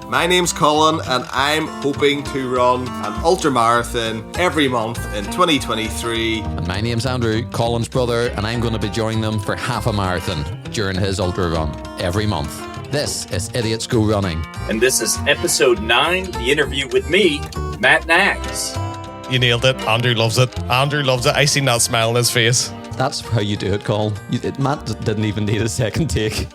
My name's Colin and I'm hoping to run an ultra marathon every month in 2023. And my name's Andrew, Colin's brother, and I'm going to be joining them for half a marathon during his ultra run every month. This is Idiots Go Running. And this is episode 9, the interview with me, Matt Knaggs. You nailed it. Andrew loves it. Andrew loves it. I seen that smile on his face. That's how you do it, Colin. Matt didn't even need a second take.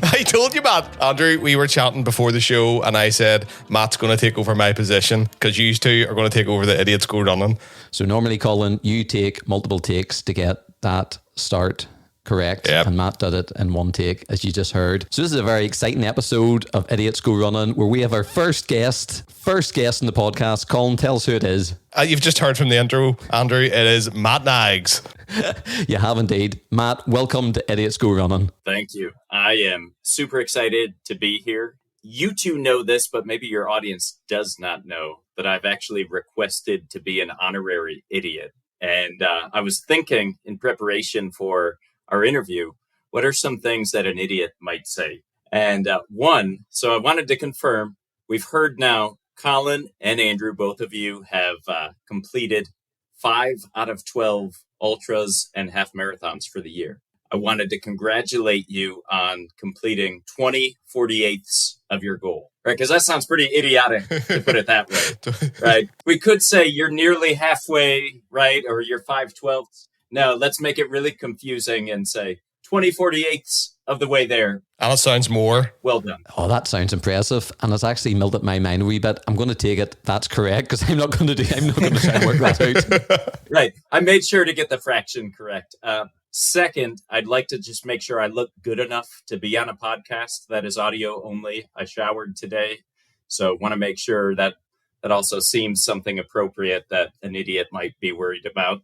I told you, Matt. Andrew, we were chatting before the show and I said, Matt's going to take over my position because you two are going to take over the Idiots Go Running. So normally, Colin, you take multiple takes to get that start correct. Yep. And Matt did it in one take, as you just heard. So this is a very exciting episode of Idiots Go Running where we have our first guest in the podcast. Colin, tell us who it is. You've just heard from the intro, Andrew. It is Matt Knaggs. You have indeed. Matt, welcome to Idiots Go Running. Thank you. I am super excited to be here. You two know this, but maybe your audience does not know that I've actually requested to be an honorary idiot. And I was thinking in preparation for our interview, what are some things that an idiot might say? And so I wanted to confirm, we've heard now, Colin and Andrew, both of you have completed 5 out of 12 ultras and half marathons for the year. I wanted to congratulate you on completing 20/48ths of your goal, right? Because that sounds pretty idiotic to put it that way, right? We could say you're nearly halfway, right? Or you're 5/12ths. No, let's make it really confusing and say 20/48ths of the way there. And it sounds more. Well done. Oh, that sounds impressive. And it's actually melted my mind a wee bit. I'm going to take it. That's correct because I'm not going to try and work that out. Right. I made sure to get the fraction correct. Second, I'd like to just make sure I look good enough to be on a podcast that is audio only. I showered today, so want to make sure that also seems something appropriate that an idiot might be worried about.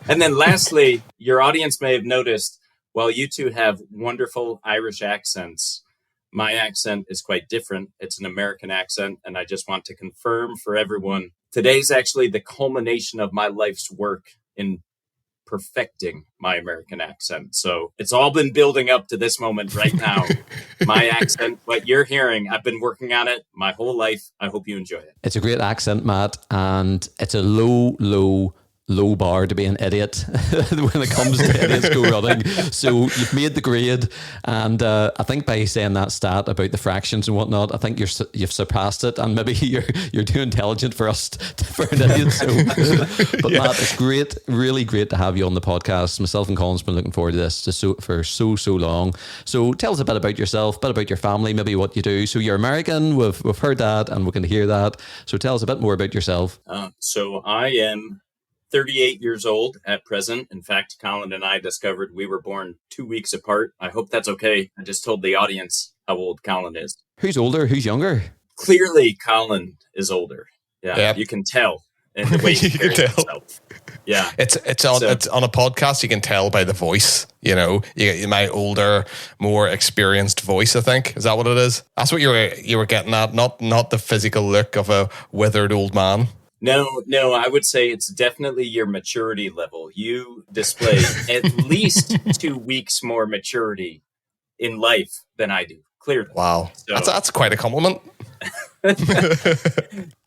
And then lastly, your audience may have noticed, while you two have wonderful Irish accents, my accent is quite different. It's an American accent, and I just want to confirm for everyone, today's actually the culmination of my life's work in perfecting my American accent. So it's all been building up to this moment right now. My accent, what you're hearing, I've been working on it my whole life. I hope you enjoy it. It's a great accent, Matt, and it's a low bar to be an idiot when it comes to Idiots Go Running. So you've made the grade, and I think by saying that stat about the fractions and whatnot, I think you've surpassed it, and maybe you're too intelligent for us for an idiot. So, but yeah. Matt, it's great, really great to have you on the podcast. Myself and Colin's been looking forward to this for so long. So tell us a bit about yourself, a bit about your family, maybe what you do. So you're American. We've heard that, and we can hear that. So tell us a bit more about yourself. So I am 38 years old at present. In fact, Colin and I discovered we were born 2 weeks apart. I hope that's okay. I just told the audience how old Colin is. Who's older? Who's younger? Clearly, Colin is older. Yeah, yep. You can tell in the way he carries himself. Yeah, it's on a podcast. You can tell by the voice. You know, you get my older, more experienced voice. I think is that what it is. That's what you were getting at. Not the physical look of a withered old man. No, I would say it's definitely your maturity level. You display at least 2 weeks more maturity in life than I do, clearly. Wow. So, that's quite a compliment. I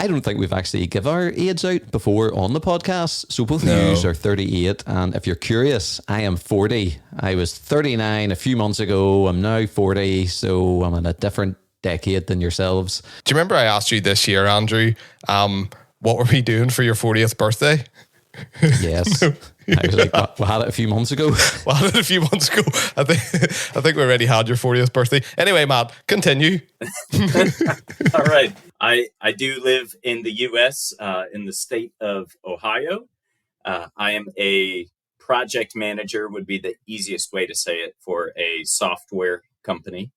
don't think we've actually give our age out before on the podcast. So both of you are 38, and if you're curious, I am 40. I was 39 a few months ago. I'm now 40, so I'm in a different decade than yourselves. Do you remember I asked you this year, Andrew, what were we doing for your 40th birthday? Yes. I was like, we had it a few months ago. I think we already had your 40th birthday. Anyway, Matt, continue. All right. I do live in the U.S., in the state of Ohio. I am a project manager, would be the easiest way to say it, for a software company.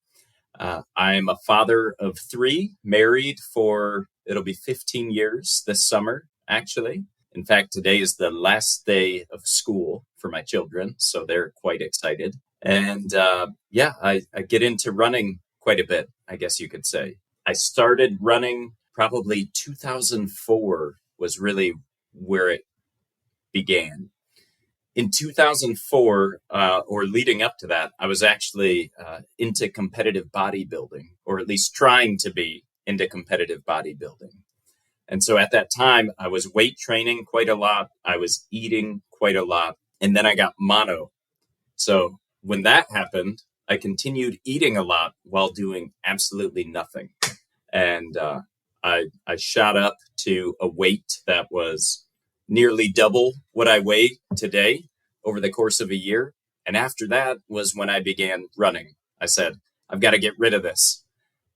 I am a father of 3, married for, it'll be 15 years this summer, actually. In fact, today is the last day of school for my children, so they're quite excited. And I get into running quite a bit, I guess you could say. I started running probably 2004 was really where it began. In 2004, or leading up to that, I was actually into competitive bodybuilding, or at least trying to be into competitive bodybuilding. And so at that time, I was weight training quite a lot. I was eating quite a lot. And then I got mono. So when that happened, I continued eating a lot while doing absolutely nothing. And I shot up to a weight that was nearly double what I weigh today over the course of a year. And after that was when I began running. I said, I've got to get rid of this.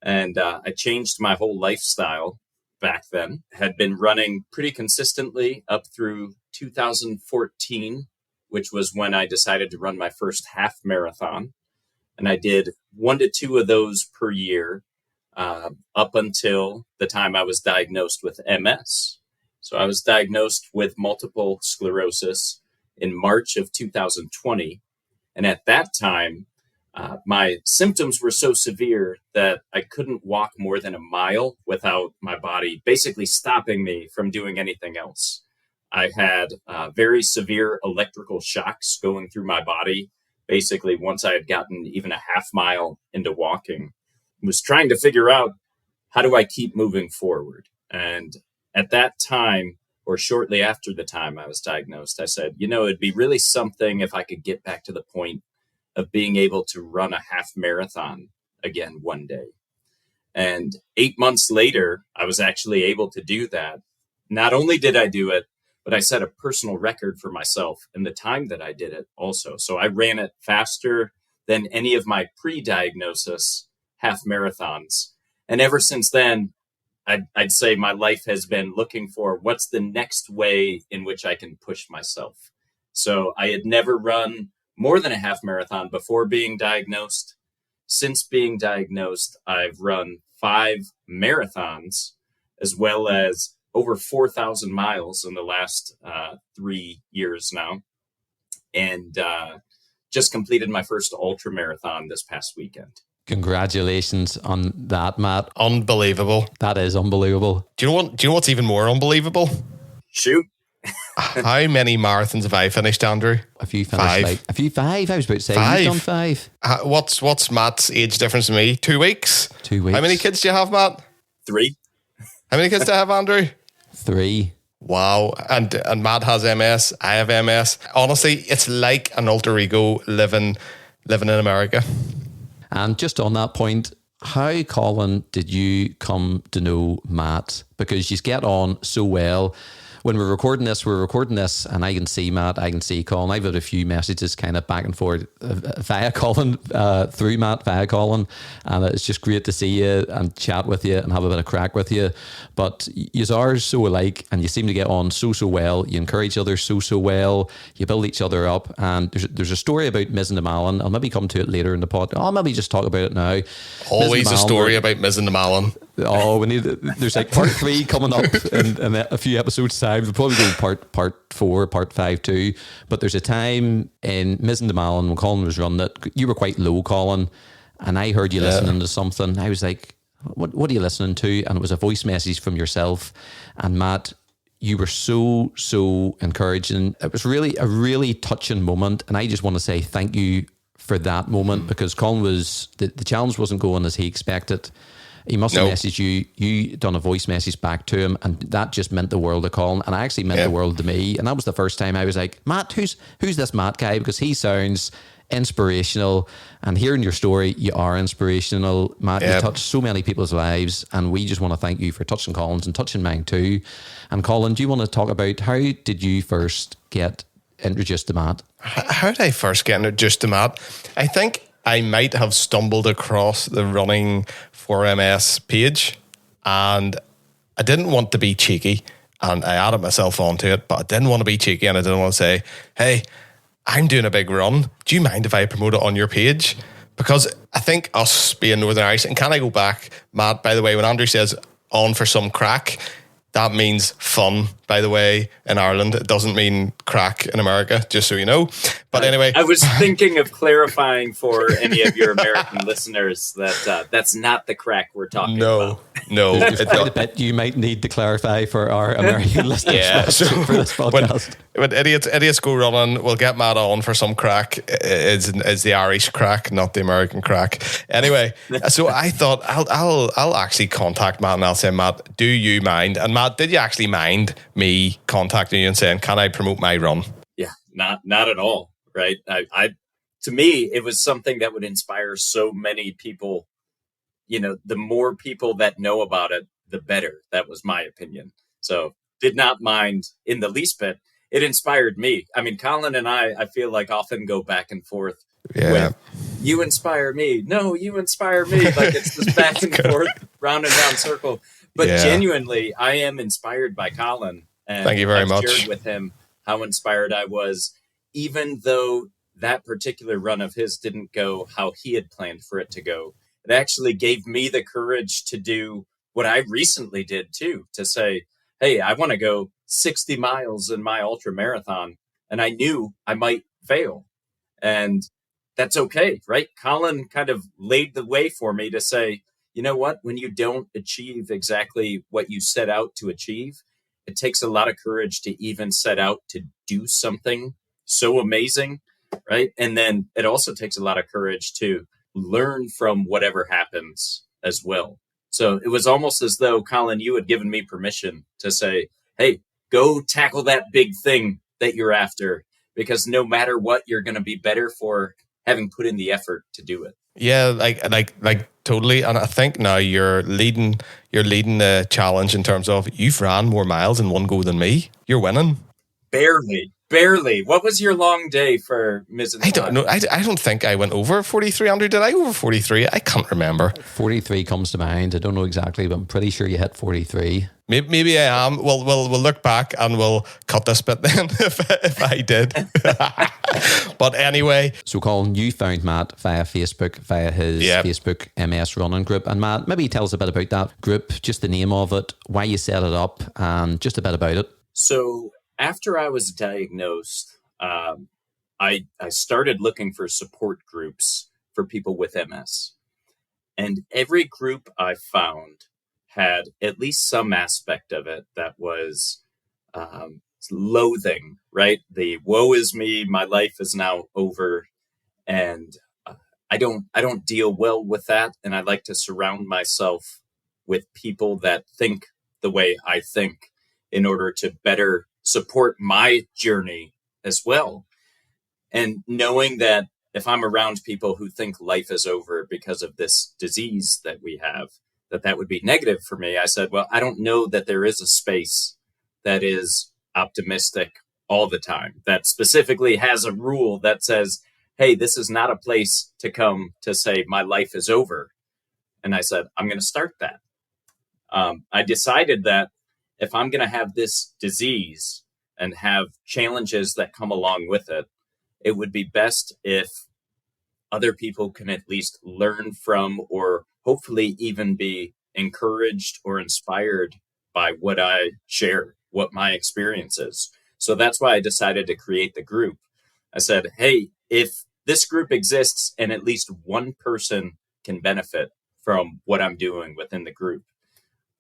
And I changed my whole lifestyle back then. Had been running pretty consistently up through 2014, which was when I decided to run my first half marathon. And I did 1 to 2 of those per year up until the time I was diagnosed with MS. So I was diagnosed with multiple sclerosis in March of 2020. And at that time, my symptoms were so severe that I couldn't walk more than a mile without my body basically stopping me from doing anything else. I had very severe electrical shocks going through my body. Basically, once I had gotten even a half mile into walking, I was trying to figure out, how do I keep moving forward? And at that time, or shortly after the time I was diagnosed, I said, it'd be really something if I could get back to the point of being able to run a half marathon again one day. And 8 months later, I was actually able to do that. Not only did I do it, but I set a personal record for myself in the time that I did it also. So I ran it faster than any of my pre-diagnosis half marathons. And ever since then, I'd say my life has been looking for what's the next way in which I can push myself. So I had never run more than a half marathon before being diagnosed. Since being diagnosed, I've run 5 marathons, as well as over 4,000 miles in the last 3 years now. And just completed my first ultra marathon this past weekend. Congratulations on that, Matt. Unbelievable. That is unbelievable. Do you know what's even more unbelievable? Shoot. How many marathons have I finished, Andrew? Have you finished 5? 5? I was about to say 5. You've done 5. What's Matt's age difference to me? 2 weeks? 2 weeks. How many kids do you have, Matt? 3. How many kids do I have, Andrew? 3. Wow. And Matt has MS. I have MS. Honestly, it's like an alter ego living in America. And just on that point, how, Colin, did you come to know Matt? Because you get on so well. When we're recording this, and I can see Matt, I can see Colin. I've had a few messages kind of back and forth via Colin, through Matt, via Colin. And it's just great to see you and chat with you and have a bit of crack with you. But you are so alike and you seem to get on so well. You encourage others so well. You build each other up. And there's a story about Mizzen de Malin. I'll maybe come to it later in the pod. I'll maybe just talk about it now. Always a story about Mizzen de Malin. Oh, there's like part 3 coming up in a few episodes time. We'll probably go part 4, part 5 too. But there's a time in Mizzen de Malin when Colin was running it. You were quite low, Colin, and I heard you listening to something. I was like, what are you listening to? And it was a voice message from yourself. And Matt, you were so encouraging. It was really a really touching moment. And I just want to say thank you for that moment, because Colin was, the challenge wasn't going as he expected. He must have messaged you. You done a voice message back to him, and that just meant the world to Colin, and I actually meant the world to me. And that was the first time I was like, Matt, who's this Matt guy? Because he sounds inspirational, and hearing your story, you are inspirational, Matt. You touched so many people's lives, and we just want to thank you for touching Colin's and touching mine too. And Colin, do you want to talk about how did you first get introduced to Matt? How did I first get introduced to Matt? I think I might have stumbled across the Running for MS page, and I didn't want to be cheeky, and I added myself onto it, but I didn't want to be cheeky, and I didn't want to say, hey, I'm doing a big run. Do you mind if I promote it on your page? Because I think us being Northern Irish, and can I go back, Matt, by the way, when Andrew says on for some crack, that means fun, by the way, in Ireland. It doesn't mean crack in America, just so you know. But anyway. I was thinking of clarifying for any of your American listeners that that's not the crack we're talking about. No. There's quite a bit you might need to clarify for our American listeners for this podcast. When idiots go running, we'll get Matt on for some crack. Is the Irish crack, not the American crack. Anyway, so I thought I'll actually contact Matt and I'll say, Matt, do you mind? And Matt, did you actually mind me contacting you and saying, can I promote my run? Yeah, not at all. Right. I to me, it was something that would inspire so many people. You know, the more people that know about it, the better. That was my opinion. So did not mind in the least bit. It inspired me. I mean, Colin and I feel like often go back and forth. Yeah. With, you inspire me. No, you inspire me. Like it's this back and forth, round and round circle. But genuinely, I am inspired by Colin. And thank you very much. Shared with him how inspired I was, even though that particular run of his didn't go how he had planned for it to go. It actually gave me the courage to do what I recently did too, to say, hey, I want to go 60 miles in my ultra marathon. And I knew I might fail. And that's okay, right? Colin kind of laid the way for me to say, you know what? When you don't achieve exactly what you set out to achieve, it takes a lot of courage to even set out to do something so amazing, right? And then it also takes a lot of courage to learn from whatever happens as well. So it was almost as though, Colin, you had given me permission to say, hey, go tackle that big thing that you're after, because no matter what, you're going to be better for having put in the effort to do it. Yeah, like totally. And I think now you're leading the challenge in terms of you've ran more miles in one go than me. You're winning. Barely. What was your long day for Ms. I don't know. I don't think I went over 43, Andrew. Did I over 43? I can't remember. 43 comes to mind. I don't know exactly, but I'm pretty sure you hit 43. Maybe I am. We'll look back and we'll cut this bit then if I did. But anyway. So Colin, you found Matt via Facebook, via his Facebook MS running group. And Matt, maybe tell us a bit about that group, just the name of it, why you set it up, and just a bit about it. So after I was diagnosed, I started looking for support groups for people with MS. And every group I found had at least some aspect of it that was loathing, right? The woe is me, my life is now over. And I don't deal well with that. And I like to surround myself with people that think the way I think in order to better support my journey as well. And knowing that if I'm around people who think life is over because of this disease that we have, that would be negative for me. I said, well, I don't know that there is a space that is optimistic all the time, that specifically has a rule that says, hey, this is not a place to come to say my life is over. And I said, I'm going to start that. I decided that if I'm going to have this disease and have challenges that come along with it, it would be best if other people can at least learn from, or hopefully even be encouraged or inspired by what I share, what my experience is. So that's why I decided to create the group. I said, hey, if this group exists and at least one person can benefit from what I'm doing within the group,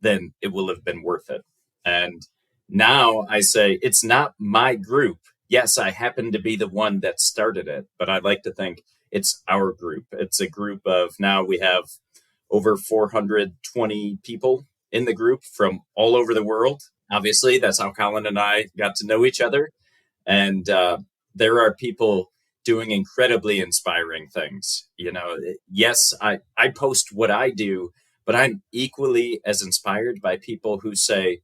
then it will have been worth it. And now I say, it's not my group. Yes, I happen to be the one that started it, but I like to think it's our group. It's a group of, now we have over 420 people in the group from all over the world. Obviously, that's how Colin and I got to know each other. And there are people doing incredibly inspiring things. You know, yes, I post what I do, but I'm equally as inspired by people who say,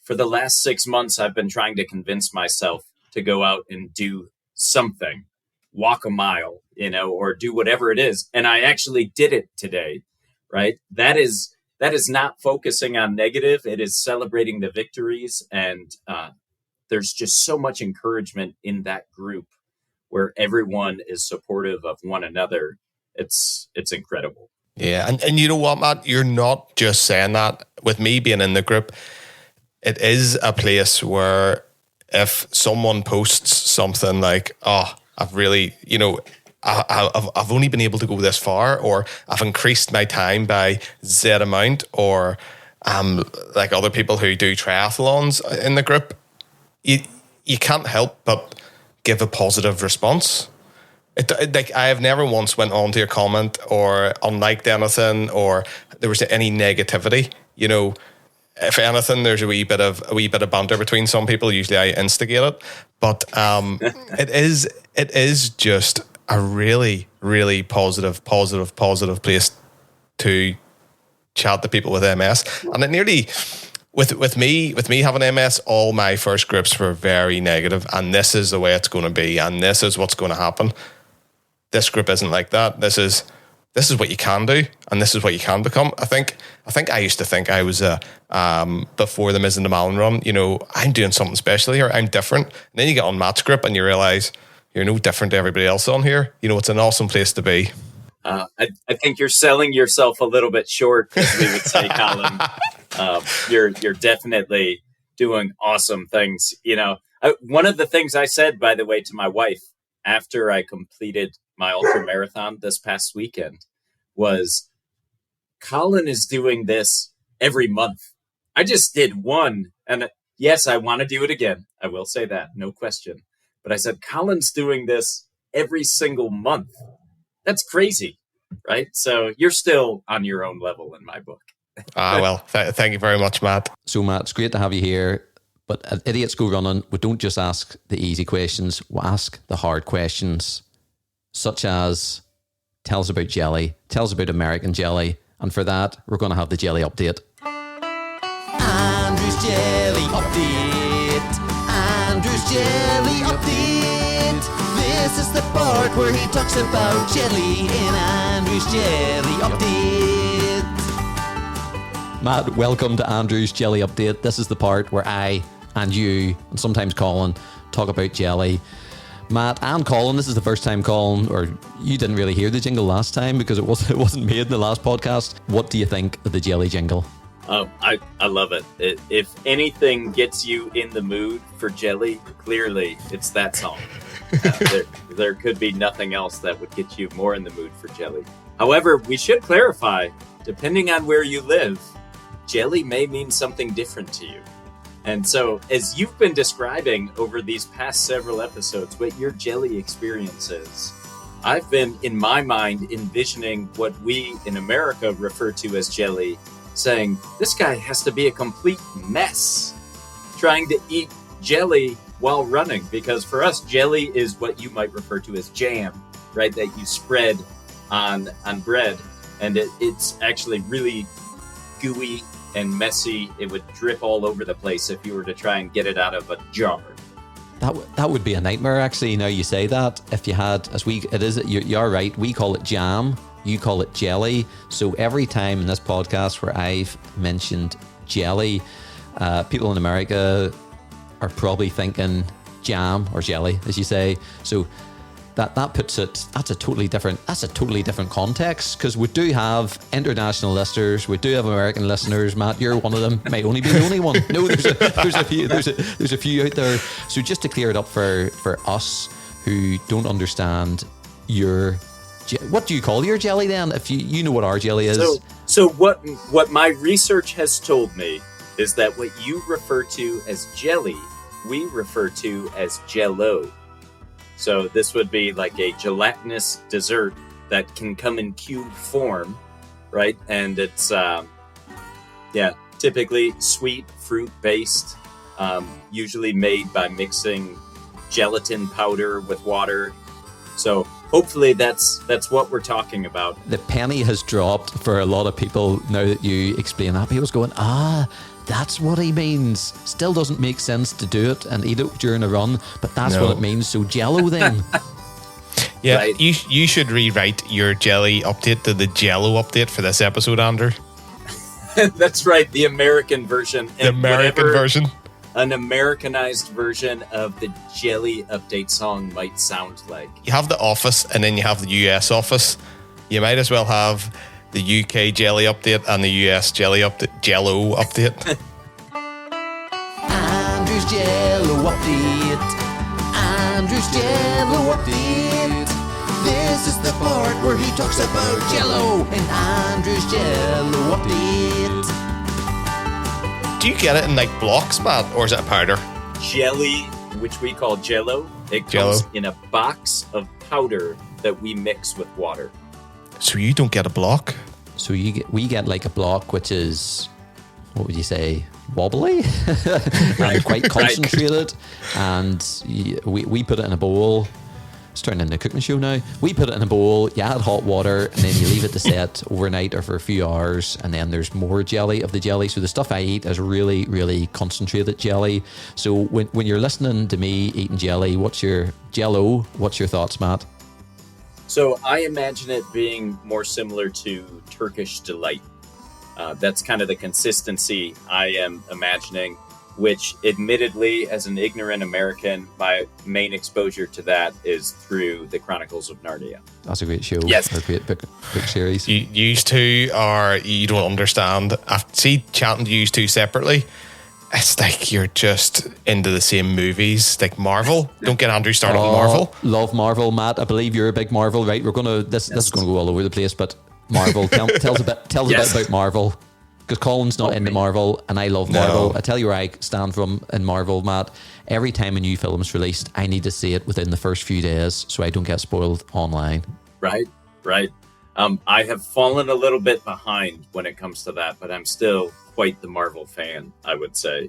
for the last 6 months, I've been trying to convince myself to go out and do something, walk a mile, you know, or do whatever it is. And I actually did it today, right? That is not focusing on negative. It is celebrating the victories. And there's just so much encouragement in that group where everyone is supportive of one another. It's incredible. Yeah. And you know what, Matt? You're not just saying that. With me being in the group, it is a place where if someone posts something like, oh, I've really, I've only been able to go this far, or I've increased my time by Z amount, or like other people who do triathlons in the group, you can't help but give a positive response. Like I have never once went on to a comment or unliked anything, or there was any negativity. If anything, there's a wee bit of banter between some people. Usually, I instigate it, but it is just a really, really positive place to chat to people with MS. And it nearly, with me having MS, all my first groups were very negative, and this is the way it's going to be, and this is what's going to happen. This group isn't like that. This is what you can do, and this is what you can become. I think I used to think I was before the Miz and the Malin run, I'm doing something special here. I'm different. And then you get on Matt's group and you realize you're no different to everybody else on here. It's an awesome place to be. I think you're selling yourself a little bit short, as we would say, Colin. You're definitely doing awesome things. One of the things I said, by the way, to my wife after I completed my ultra marathon this past weekend was, Colin is doing this every month. I just did one, and yes, I want to do it again. I will say that, no question. But I said, Colin's doing this every single month. That's crazy, right? So you're still on your own level in my book. Well, thank you very much, Matt. So, Matt, it's great to have you here. But at Idiots Go Running, we don't just ask the easy questions, we ask the hard questions, such as, tell us about jelly, tell us about American jelly. And for that, we're going to have the jelly update. Andrew's jelly update. Andrew's jelly update. This is the part where he talks about jelly in Andrew's jelly update. Matt, welcome to Andrew's jelly update. This is the part where I and you, and sometimes Colin, talk about jelly. Matt and Colin, this is the first time, Colin, or you didn't really hear the jingle last time because it wasn't made in the last podcast. What do you think of the jelly jingle? Oh, I love it. If anything gets you in the mood for jelly, clearly it's that song. There could be nothing else that would get you more in the mood for jelly. However, we should clarify, depending on where you live, jelly may mean something different to you. And so, as you've been describing over these past several episodes what your jelly experience is, I've been, in my mind, envisioning what we in America refer to as jelly, saying, this guy has to be a complete mess trying to eat jelly while running. Because for us, jelly is what you might refer to as jam, right? That you spread on bread. And it's actually really gooey and messy. It would drip all over the place if you were to try and get it out of a jar. That would be a nightmare, actually. Now you say that. If you had, you're right, we call it jam, you call it jelly. So every time in this podcast where I've mentioned jelly, people in America are probably thinking jam or jelly, as you say. So that puts it, that's a totally different context, because we do have international listeners, we do have American listeners. Matt, you're one of them, might only be the only one. No, there's a few out there. So just to clear it up for us who don't understand what do you call your jelly then, if you know what our jelly is? So what my research has told me is that what you refer to as jelly, we refer to as Jell-O. So this would be like a gelatinous dessert that can come in cube form, right? And it's, typically sweet fruit-based, usually made by mixing gelatin powder with water. So hopefully that's what we're talking about. The penny has dropped for a lot of people now that you explain that. People's going, that's what he means. Still doesn't make sense to do it and eat it during a run, but that's what it means. So Jell-O then. Yeah, right. You should rewrite your jelly update to the Jell-O update for this episode, Andrew. That's right, the American version. The American version. An Americanized version of the jelly update song might sound like. You have the office and then you have the US office. You might as well have the UK jelly update and the US jelly update, Jell-O update. Jello update. Andrew's Jello update. This is the part where he talks about Jello in Andrew's Jello update. Do you get it in like blocks, Matt, or is it a powder? Jelly, which we call Jello, it comes in a box of powder that we mix with water. So you don't get a block? So we get like a block, which is, what would you say, wobbly and quite concentrated. And we put it in a bowl. It's turning into a cooking show now. We put it in a bowl, you add hot water, and then you leave it to set overnight or for a few hours, and then there's more jelly of the jelly. So the stuff I eat is really, really concentrated jelly. So when you're listening to me eating jelly, what's your Jello? What's your thoughts, Matt? So I imagine it being more similar to Turkish Delight. That's kind of the consistency I am imagining, which admittedly, as an ignorant American, my main exposure to that is through the Chronicles of Narnia. That's a great show. Yes. A great book series. You used to, or you don't understand. I see chatting to you two separately. It's like you're just into the same movies, like Marvel. Don't get Andrew started on Marvel. Love Marvel, Matt. I believe you're a big Marvel, right? We're gonna this is gonna go all over the place, but Marvel. Tell us a bit about Marvel. Because Colin's not into Marvel, and I love Marvel. I tell you where I stand from in Marvel, Matt. Every time a new film's released, I need to see it within the first few days so I don't get spoiled online. Right. I have fallen a little bit behind when it comes to that, but I'm still quite the Marvel fan, I would say.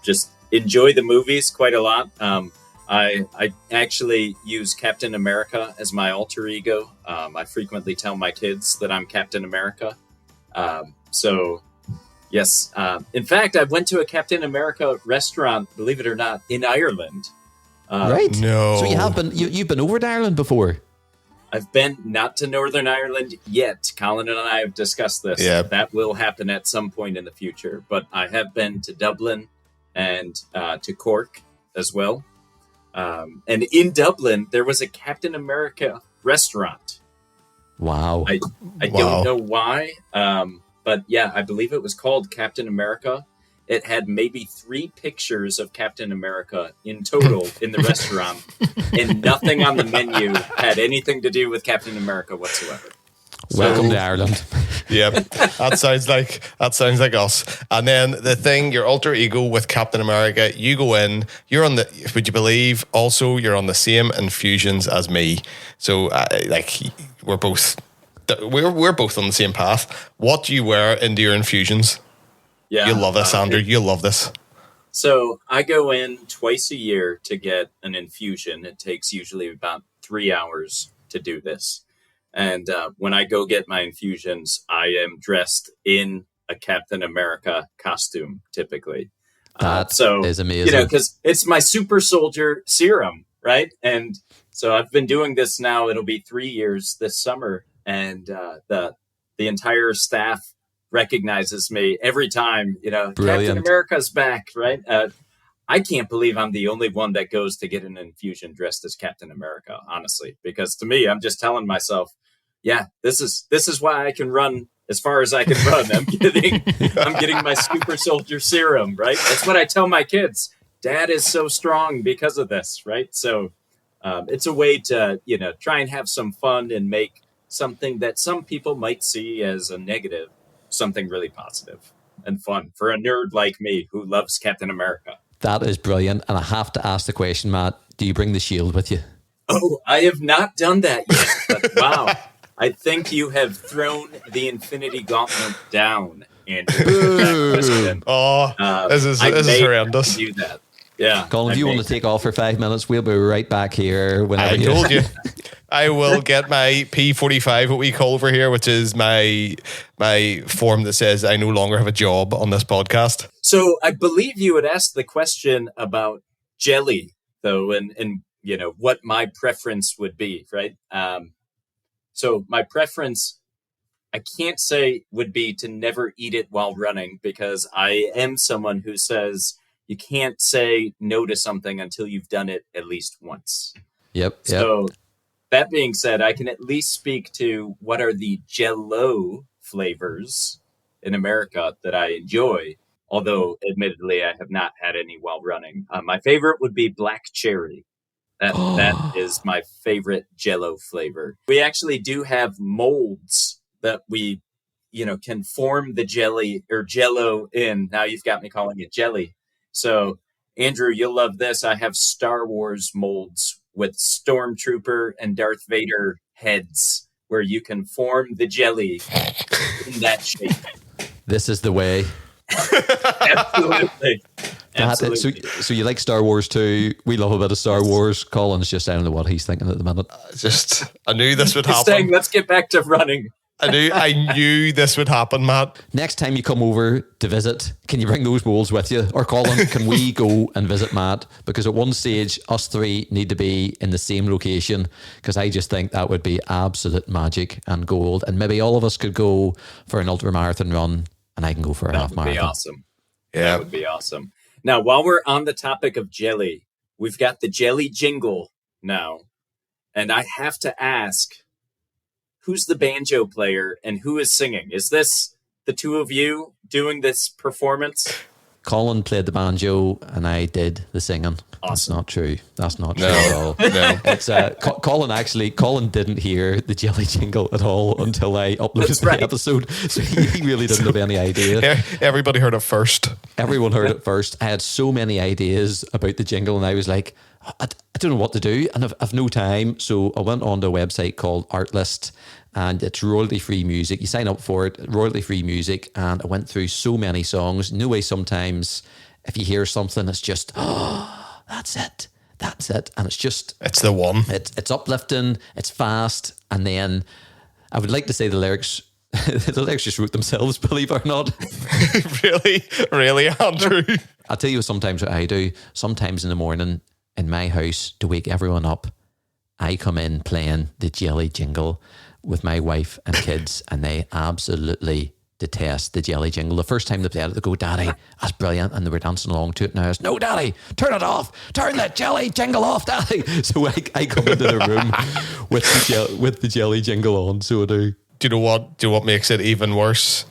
Just enjoy the movies quite a lot. I actually use Captain America as my alter ego. I frequently tell my kids that I'm Captain America. So yes, in fact, I went to a Captain America restaurant, believe it or not, in Ireland. Right. No. So you've been over to Ireland before? I've been not to Northern Ireland yet. Colin and I have discussed this. Yeah. That will happen at some point in the future. But I have been to Dublin and to Cork as well. And in Dublin, there was a Captain America restaurant. Wow. I don't know why, but yeah, I believe it was called Captain America. It had maybe 3 pictures of Captain America in total in the restaurant, and nothing on the menu had anything to do with Captain America whatsoever. Welcome to Ireland. Yep, that sounds like us. And then the thing, your alter ego with Captain America, you go in, you're on the. Would you believe? Also, you're on the same infusions as me. So, we're both on the same path. What do you wear into your infusions? Yeah, You'll love this, Andrew. You'll love this. So I go in twice a year to get an infusion. It takes usually about 3 hours to do this. And when I go get my infusions, I am dressed in a Captain America costume, typically. That is amazing. You know, because it's my super soldier serum, right? And so I've been doing this now. It'll be 3 years this summer. And the entire staff recognizes me every time, Brilliant. Captain America's back, right? I can't believe I'm the only one that goes to get an infusion dressed as Captain America, honestly, because to me, I'm just telling myself, yeah, this is why I can run as far as I can run. I'm getting my super soldier serum, right? That's what I tell my kids. Dad is so strong because of this, right? So it's a way to, try and have some fun and make something that some people might see as a negative something really positive and fun for a nerd like me who loves Captain America. That is brilliant. And I have to ask the question, Matt, do you bring the shield with you? Oh, I have not done that yet. But wow. I think you have thrown the Infinity Gauntlet down, Andrew. This is horrendous. Do that. Yeah. Colin, if you want to take off for 5 minutes, we'll be right back here. I told you. I will get my P45, what we call over here, which is my form that says I no longer have a job on this podcast. So I believe you had asked the question about jelly, though, and what my preference would be, right? So my preference, I can't say would be to never eat it while running, because I am someone who says you can't say no to something until you've done it at least once. Yep. So that being said, I can at least speak to what are the Jell-O flavors in America that I enjoy. although admittedly I have not had any while running. My favorite would be black cherry. That is my favorite Jell-O flavor. We actually do have molds that we, can form the jelly or Jell-O in. Now you've got me calling it jelly. So, Andrew, you'll love this. I have Star Wars molds with Stormtrooper and Darth Vader heads where you can form the jelly in that shape. This is the way. Absolutely. Absolutely. So you like Star Wars too? We love a bit of Star Wars. Colin's just, I don't know what he's thinking at the minute. I knew this would happen. Saying, let's get back to running. I knew this would happen, Matt. Next time you come over to visit, can you bring those molds with you? Or Colin, can we go and visit Matt? Because at one stage, us three need to be in the same location, because I just think that would be absolute magic and gold. And maybe all of us could go for an ultra marathon run, and I can go for a half marathon. That would be awesome. Yeah. That would be awesome. Now, while we're on the topic of jelly, we've got the jelly jingle now. And I have to ask, who's the banjo player and who is singing? Is this the two of you doing this performance? Colin played the banjo and I did the singing. Awesome. That's not true. That's not true at all. No. It's Colin didn't hear the jelly jingle at all until I uploaded the episode. So he really didn't have any idea. Everybody heard it first. Everyone heard it first. I had so many ideas about the jingle and I was like, I don't know what to do and I've no time. So I went on to a website called Artlist and it's royalty-free music. You sign up for it, royalty-free music. And I went through so many songs. No way sometimes if you hear something, it's just, that's it. And it's the one. It's uplifting, it's fast. And then I would like to say the lyrics just wrote themselves, believe it or not. Really, Andrew? I'll tell you sometimes what I do. Sometimes in the morning in my house to wake everyone up, I come in playing the jelly jingle with my wife and kids, and they absolutely detest the jelly jingle. The first time they played it, they go, "Daddy, that's brilliant," and they were dancing along to it. Now it's, "No, Daddy, turn it off. Turn that jelly jingle off, Daddy." So I come into the room with the jelly jingle on. So I do. Do you know what? Do you know what makes it even worse?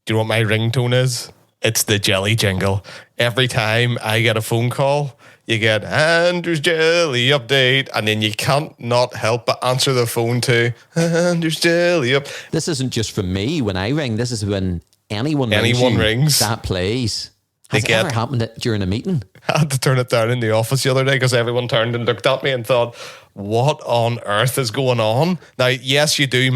Do you know what my ringtone is? It's the jelly jingle. Every time I get a phone call, you get Andrew's Jelly Update, and then you can't not help but answer the phone to Andrew's Jelly Up. This isn't just for me when I ring. This is when anyone rings. That plays. Has it ever happened during a meeting? I had to turn it down in the office the other day because everyone turned and looked at me and thought, what on earth is going on? Now, yes, you do. You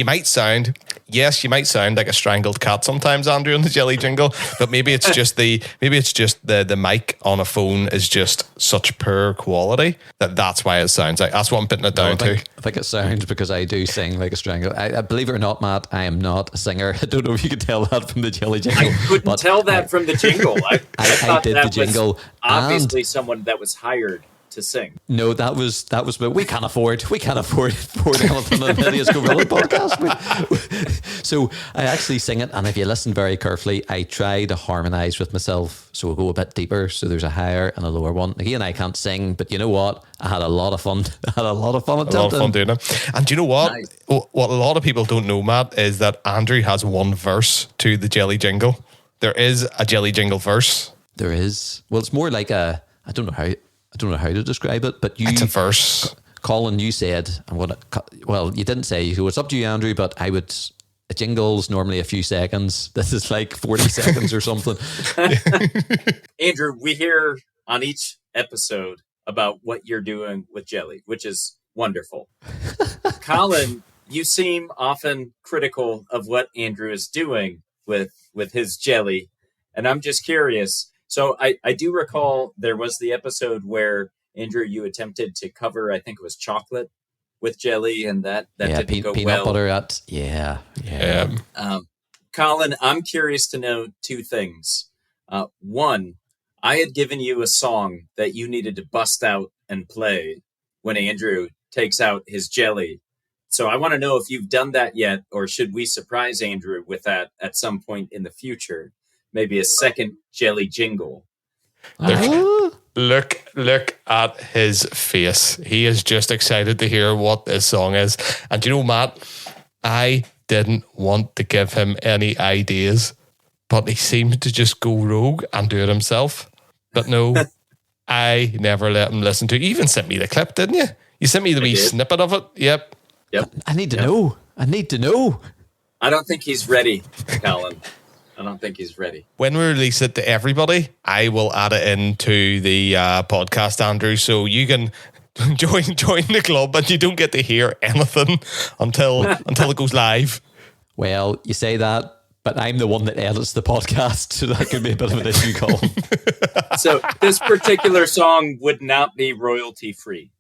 might sound like a strangled cat sometimes, Andrew, on the jelly jingle, but maybe it's just the mic on a phone is just such poor quality that's why it sounds like. That's what I'm putting it down to. I think it sounds because I do sing like a strangled. I believe it or not, Matt, I am not a singer. I don't know if you could tell that from the jelly jingle. I couldn't tell that from the jingle. I did the jingle. Obviously, someone that was hired to sing. No, that was but we can't afford anything on the Idiot's Gorilla podcast. So I actually sing it, and if you listen very carefully, I try to harmonise with myself, so we'll go a bit deeper. So there's a higher and a lower one. Again, I can't sing, but you know what? I had a lot of fun. A lot of fun doing it. And do you know what? Nice. What a lot of people don't know, Matt, is that Andrew has one verse to the jelly jingle. There is a jelly jingle verse. There is. Well, it's more like I don't know how to describe it, but it's a verse. Colin, you said, you didn't say, so it's up to you, Andrew, but a jingle's normally a few seconds. This is like 40 seconds or something. Andrew, we hear on each episode about what you're doing with jelly, which is wonderful. Colin, you seem often critical of what Andrew is doing with his jelly, and I'm just curious. So I do recall there was the episode where, Andrew, you attempted to cover, I think it was chocolate with jelly, and that didn't go peanut well. Butter yeah. Colin, I'm curious to know two things. One, I had given you a song that you needed to bust out and play when Andrew takes out his jelly. So I want to know if you've done that yet, or should we surprise Andrew with that at some point in the future? Maybe a second jelly jingle. Look at his face. He is just excited to hear what this song is. And you know, Matt, I didn't want to give him any ideas, but he seemed to just go rogue and do it himself. But no, I never let him listen to it. You even sent me the clip, didn't you? You sent me the wee snippet of it. Yep. I need to know. I need to know. I don't think he's ready, Colin. I don't think he's ready. When we release it to everybody, I will add it into the podcast, Andrew, so you can join the club, but you don't get to hear anything until it goes live. Well, you say that, but I'm the one that edits the podcast, so that could be a bit of an issue, Colin. So this particular song would not be royalty free.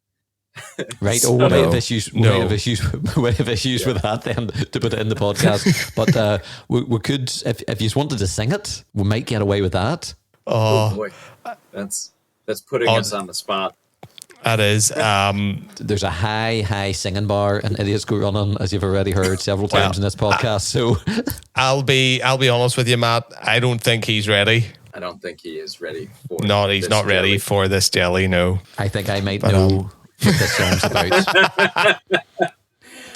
Right. So, we might have issues with that then to put it in the podcast. But we could, if you wanted to sing it, we might get away with that. Oh boy, that's putting us on the spot. That is. There's a high singing bar in Idiots Go Running, as you've already heard several times in this podcast. So I'll be honest with you, Matt. I don't think he's ready. I don't think he is ready for. No, he's not ready jelly. for this jelly. No. I think I might know what this song's about. I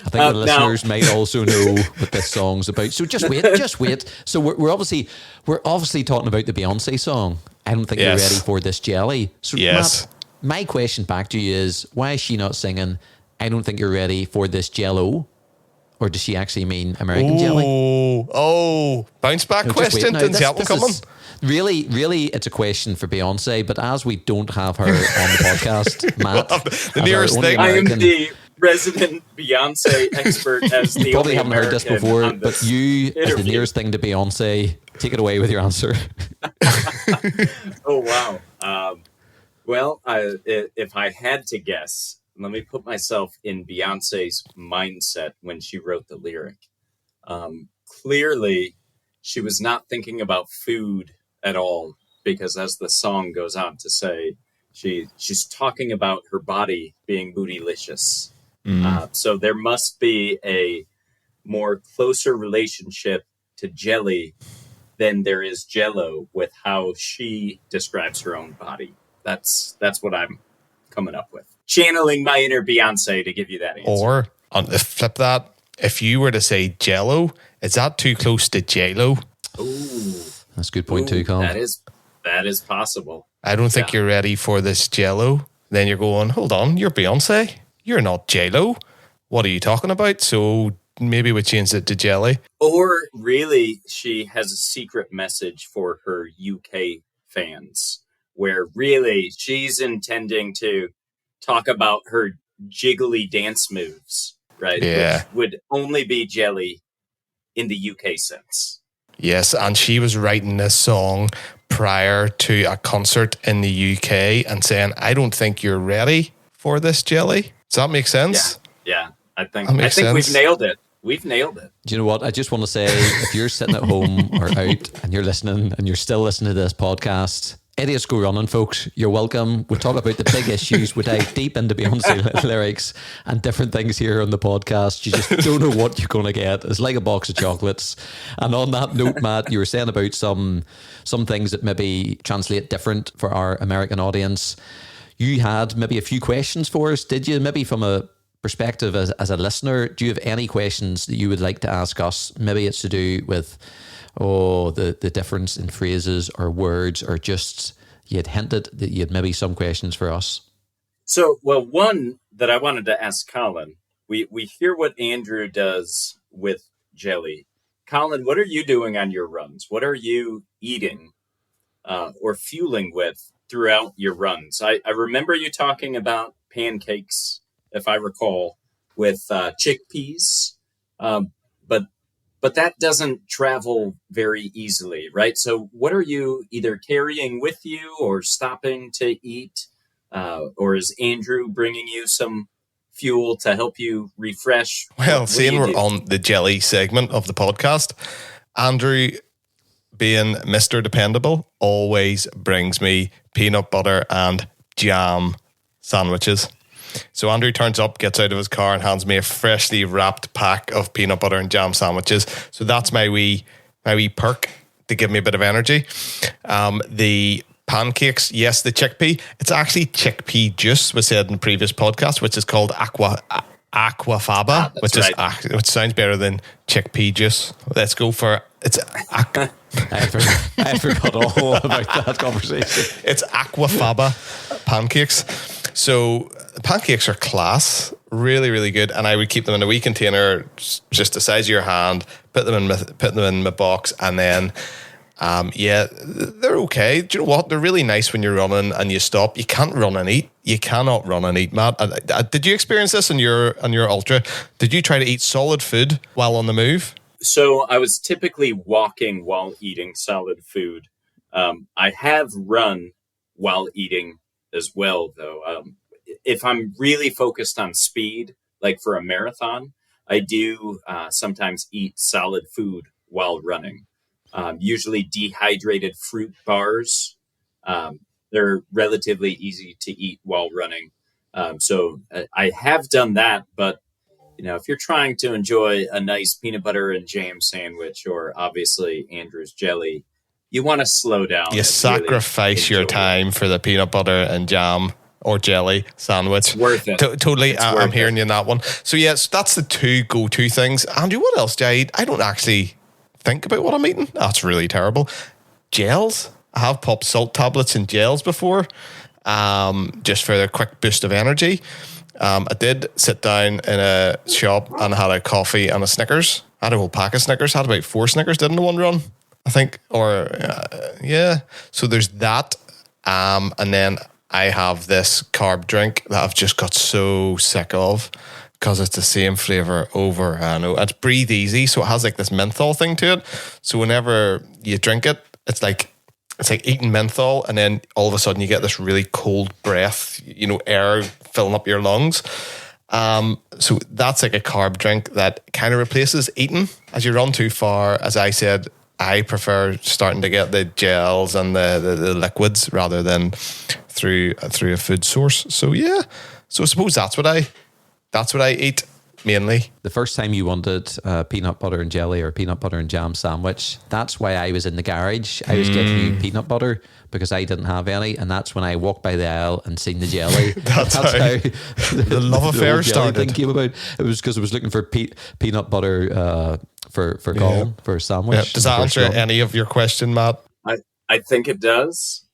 think the listeners might also know what this song's about. So just wait. So we're obviously talking about the Beyonce song. I don't think you're ready for this jelly. So Matt, my question back to you is, why is she not singing I don't think you're ready for this jello? Or does she actually mean American jelly? Oh, bounce back question. Didn't see that one coming. Really, it's a question for Beyonce, but as we don't have her on the podcast, Matt, the nearest thing. I am the resident Beyonce expert. As the you probably haven't heard American this before, but you, as the nearest thing to Beyonce, take it away with your answer. Oh wow. Well, if I had to guess, let me put myself in Beyonce's mindset when she wrote the lyric. Clearly, she was not thinking about food at all, because as the song goes on to say, she's talking about her body being bootylicious. So there must be a more closer relationship to jelly than there is Jello with how she describes her own body. That's what I'm coming up with. Channeling my inner Beyonce to give you that answer. Or flip that, if you were to say Jello, is that too close to J-Lo? Ooh. That's a good point too, Colin. That is possible. I don't think you're ready for this Jello. Then you're going, hold on, you're Beyonce. You're not J-Lo. What are you talking about? So maybe we change it to Jelly. Or really, she has a secret message for her UK fans, where really she's intending to talk about her jiggly dance moves, right? Yeah. Which would only be jelly in the UK sense. Yes, and she was writing this song prior to a concert in the UK and saying, I don't think you're ready for this jelly. Does that make sense? Yeah. I think sense. we've nailed it. We've nailed it. Do you know what? I just want to say, if you're sitting at home or out and you're listening and you're still listening to this podcast, Idiots Go Running, folks, you're welcome. We'll talk about the big issues. We dive deep into Beyonce lyrics and different things here on the podcast. You just don't know what you're going to get. It's like a box of chocolates. And on that note, Matt, you were saying about some things that maybe translate different for our American audience. You had maybe a few questions for us, did you? Maybe from a perspective as a listener, do you have any questions that you would like to ask us? Maybe it's to do with the difference in phrases or words, or just you had hinted that you had maybe some questions for us. So, well, one that I wanted to ask Colin, we hear what Andrew does with jelly. Colin, what are you doing on your runs? What are you eating or fueling with throughout your runs? I remember you talking about pancakes, if I recall, with chickpeas, but that doesn't travel very easily, right? So what are you either carrying with you or stopping to eat? Or is Andrew bringing you some fuel to help you refresh? Well, seeing we're on the jelly segment of the podcast, Andrew, being Mr. Dependable, always brings me peanut butter and jam sandwiches. So Andrew turns up, gets out of his car and hands me a freshly wrapped pack of peanut butter and jam sandwiches. So that's my wee perk to give me a bit of energy. The pancakes, yes, the chickpea. It's actually chickpea juice, we said in the previous podcast, which is called Aquafaba, which is right. which sounds better than chickpea juice. Let's go for it's. I forgot all about that conversation. It's Aquafaba pancakes. So pancakes are class, really, really good. And I would keep them in a wee container, just the size of your hand. Put them in my box, and then. They're okay. Do you know what? They're really nice when you're running and you stop. You can't run and eat. You cannot run and eat, Matt. Did you experience this on your ultra? Did you try to eat solid food while on the move? So I was typically walking while eating solid food. I have run while eating as well, though. If I'm really focused on speed, like for a marathon, I do sometimes eat solid food while running. Usually dehydrated fruit bars. They're relatively easy to eat while running. So I have done that, but if you're trying to enjoy a nice peanut butter and jam sandwich, or obviously Andrew's jelly, you want to slow down. You sacrifice your time for the peanut butter and jam or jelly sandwich. Worth it. Totally. I'm hearing you in that one. So yes, that's the two go-to things. Andrew, what else do I eat? I don't actually think about what I'm eating. That's really terrible. Gels. I have popped salt tablets and gels before, just for a quick boost of energy. I did sit down in a shop and had a coffee and a Snickers. I had a whole pack of Snickers. I had about 4 Snickers, didn't I, one run? I think, yeah. So there's that. And then I have this carb drink that I've just got so sick of, because it's the same flavour over and over. It's Breathe Easy, so it has like this menthol thing to it. So whenever you drink it, it's like eating menthol, and then all of a sudden you get this really cold breath, air filling up your lungs. So that's like a carb drink that kind of replaces eating. As you run too far, as I said, I prefer starting to get the gels and the liquids rather than through a food source. So yeah, so I suppose that's what I eat mainly. The first time you wanted peanut butter and jelly or peanut butter and jam sandwich, that's why I was in the garage. I was getting you peanut butter because I didn't have any, and that's when I walked by the aisle and seen the jelly. that's how the love affair started. Thing came about. It was because I was looking for peanut butter for Colin for a sandwich. Yeah. Does that answer any of your question, Matt? I think it does.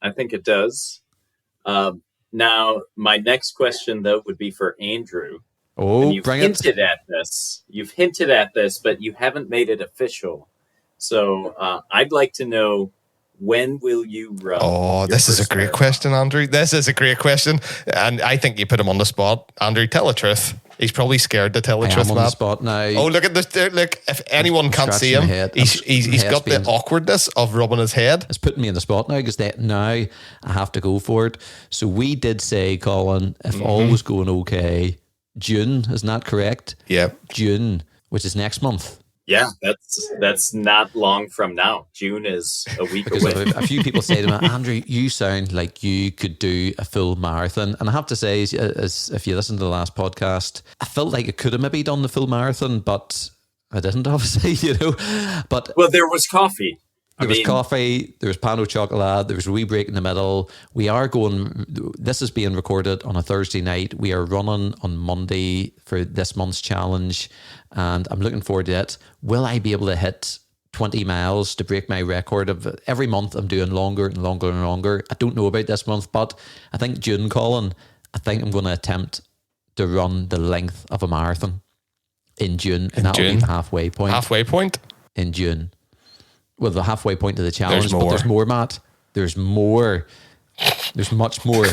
Now, my next question, though, would be for Andrew. Oh, you've hinted at this. You've hinted at this, but you haven't made it official. So I'd like to know, when will you run? Oh, this is a great question, Andrew. This is a great question. And I think you put him on the spot. Andrew, tell the truth. He's probably scared to tell the truth, on Matt. The spot now. Oh, look at this. Look, if anyone can't see him, he's got the awkwardness of rubbing his head. It's putting me in the spot now, because now I have to go for it. So we did say, Colin, if all was going okay, June, isn't that correct? Yeah. June, which is next month. Yeah, that's not long from now. June is a week away. A few people say to me, Andrew, you sound like you could do a full marathon. And I have to say, as if you listen to the last podcast, I felt like I could have maybe done the full marathon, but I didn't, obviously, But well, there was coffee. There was coffee, there was pan au chocolat, there was a wee break in the middle. This is being recorded on a Thursday night. We are running on Monday for this month's challenge, and I'm looking forward to it. Will I be able to hit 20 miles to break my record of every month? I'm doing longer and longer and longer. I don't know about this month, but I think June, Colin, I think I'm going to attempt to run the length of a marathon in June, and that'll be the halfway point. Halfway point? In June. Well, the halfway point of the challenge, but there's more, Matt. There's more. There's much more,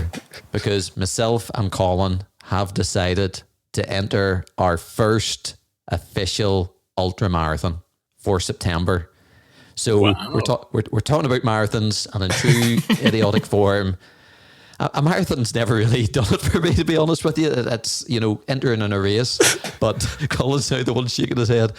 because myself and Colin have decided to enter our first official ultra marathon for September. So we're talking about marathons, and in true idiotic form, a marathon's never really done it for me, to be honest with you. It's entering in a race, but Colin's now the one shaking his head.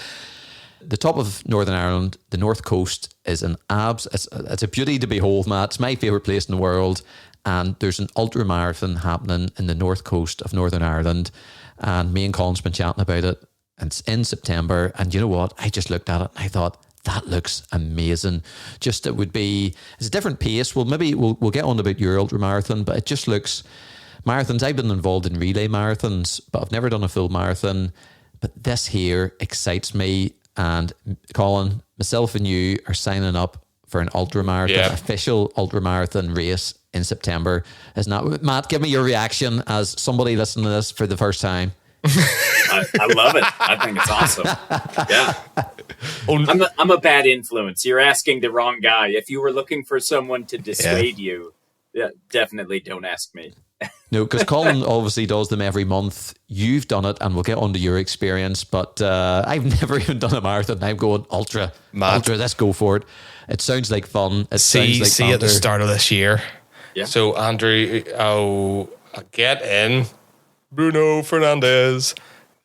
The top of Northern Ireland, the North Coast, is it's a beauty to behold, Matt. It's my favourite place in the world. And there's an ultra marathon happening in the North Coast of Northern Ireland. And me and Colin's been chatting about it. And it's in September. And you know what? I just looked at it and I thought, that looks amazing. It's a different pace. Well, maybe we'll get on about your ultra marathon, but it just looks marathons. I've been involved in relay marathons, but I've never done a full marathon. But this here excites me. And Colin, myself and you are signing up for an ultramarathon, official ultramarathon race in September. Isn't that, Matt, give me your reaction as somebody listening to this for the first time. I love it. I think it's awesome. Yeah. I'm a bad influence. You're asking the wrong guy. If you were looking for someone to dissuade you, definitely don't ask me. No, because Colin obviously does them every month. You've done it, and we'll get onto your experience. But I've never even done a marathon. I'm going ultra. Let's go for it. It sounds like fun. See at the start of this year. Yeah. So Andrew, I'll get in Bruno Fernandes.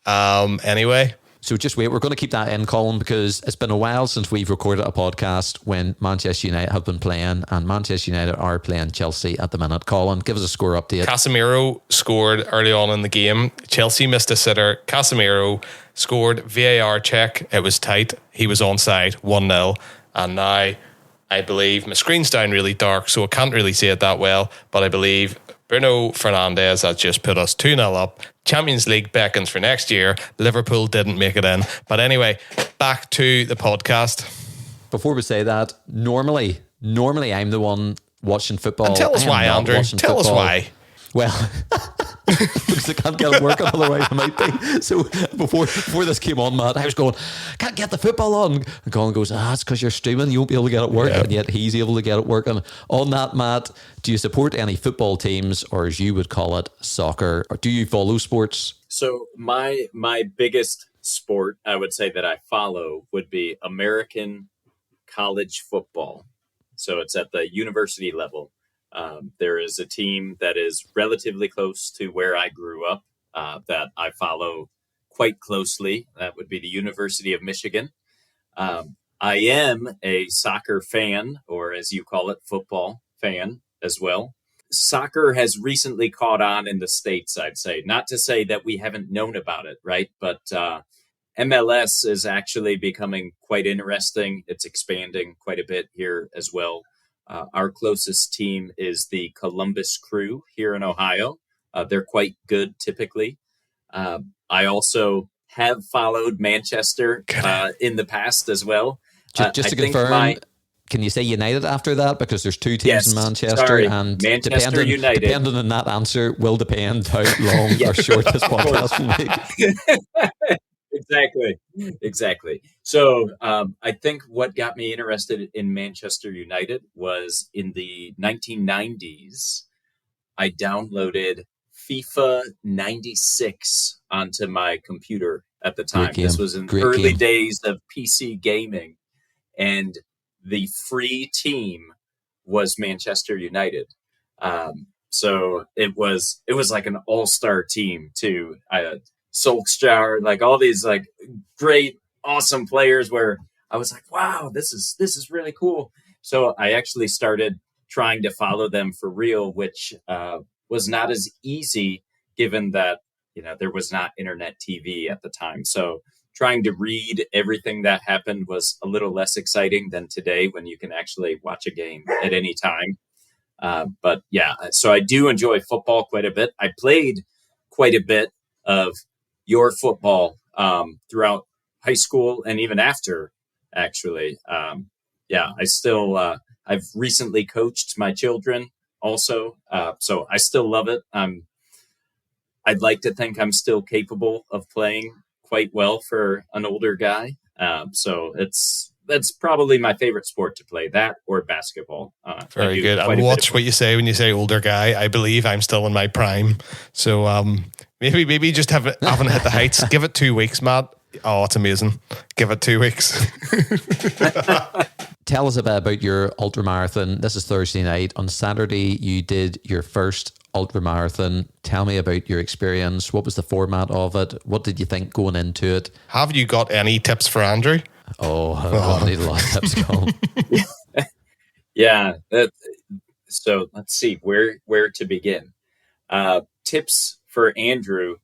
Anyway. So just wait, we're going to keep that in, Colin, because it's been a while since we've recorded a podcast when Manchester United have been playing, and Manchester United are playing Chelsea at the minute. Colin, give us a score update. Casemiro scored early on in the game. Chelsea missed a sitter. Casemiro scored, VAR check. It was tight. He was onside, 1-0. And now I believe my screen's down really dark, so I can't really see it that well, but I believe Bruno Fernandes has just put us 2-0 up. Champions League beckons for next year. Liverpool didn't make it in. But anyway, back to the podcast. Before we say that, normally I'm the one watching football. And tell us why, Andrew. Tell us why. Well, because I can't get it working, otherwise I might be. So before this came on, Matt, I was going, can't get the football on. And Colin goes, it's because you're streaming, you won't be able to get it working. Yep. And yet he's able to get it working. On that, Matt, do you support any football teams, or as you would call it, soccer? Or do you follow sports? So my biggest sport, I would say, that I follow would be American college football. So it's at the university level. There is a team that is relatively close to where I grew up that I follow quite closely. That would be the University of Michigan. I am a soccer fan, or as you call it, football fan as well. Soccer has recently caught on in the States, I'd say. Not to say that we haven't known about it, right? But MLS is actually becoming quite interesting. It's expanding quite a bit here as well. Our closest team is the Columbus Crew here in Ohio. They're quite good typically. I also have followed Manchester in the past as well. Just to confirm, can you say United after that? Because there's two teams in Manchester, and Manchester United. Depending on that answer will depend how long or short this podcast will make. Exactly. So I think what got me interested in Manchester United was in the 1990s, I downloaded FIFA 96 onto my computer at the time. This was in the early days of PC gaming, and the free team was Manchester United. So it was like an all-star team too. Solskjaer, like all these like great, awesome players where I was like, wow, this is really cool. So I actually started trying to follow them for real, which was not as easy given that, there was not internet TV at the time. So trying to read everything that happened was a little less exciting than today when you can actually watch a game at any time. But yeah, so I do enjoy football quite a bit. I played quite a bit of your football throughout high school and even after, actually. I still, I've recently coached my children also, so I still love it. I'd like to think I'm still capable of playing quite well for an older guy. So that's probably my favorite sport to play, that or basketball. Very good. And watch what you say when you say older guy. I believe I'm still in my prime. So maybe just haven't hit the heights. Give it 2 weeks, Matt. Oh, it's amazing. Give it 2 weeks. Tell us a bit about your ultramarathon. This is Thursday night. On Saturday, you did your first ultramarathon. Tell me about your experience. What was the format of it? What did you think going into it? Have you got any tips for Andrew? I need a lot of tips, Colin. Yeah. So let's see where to begin. Tips for Andrew.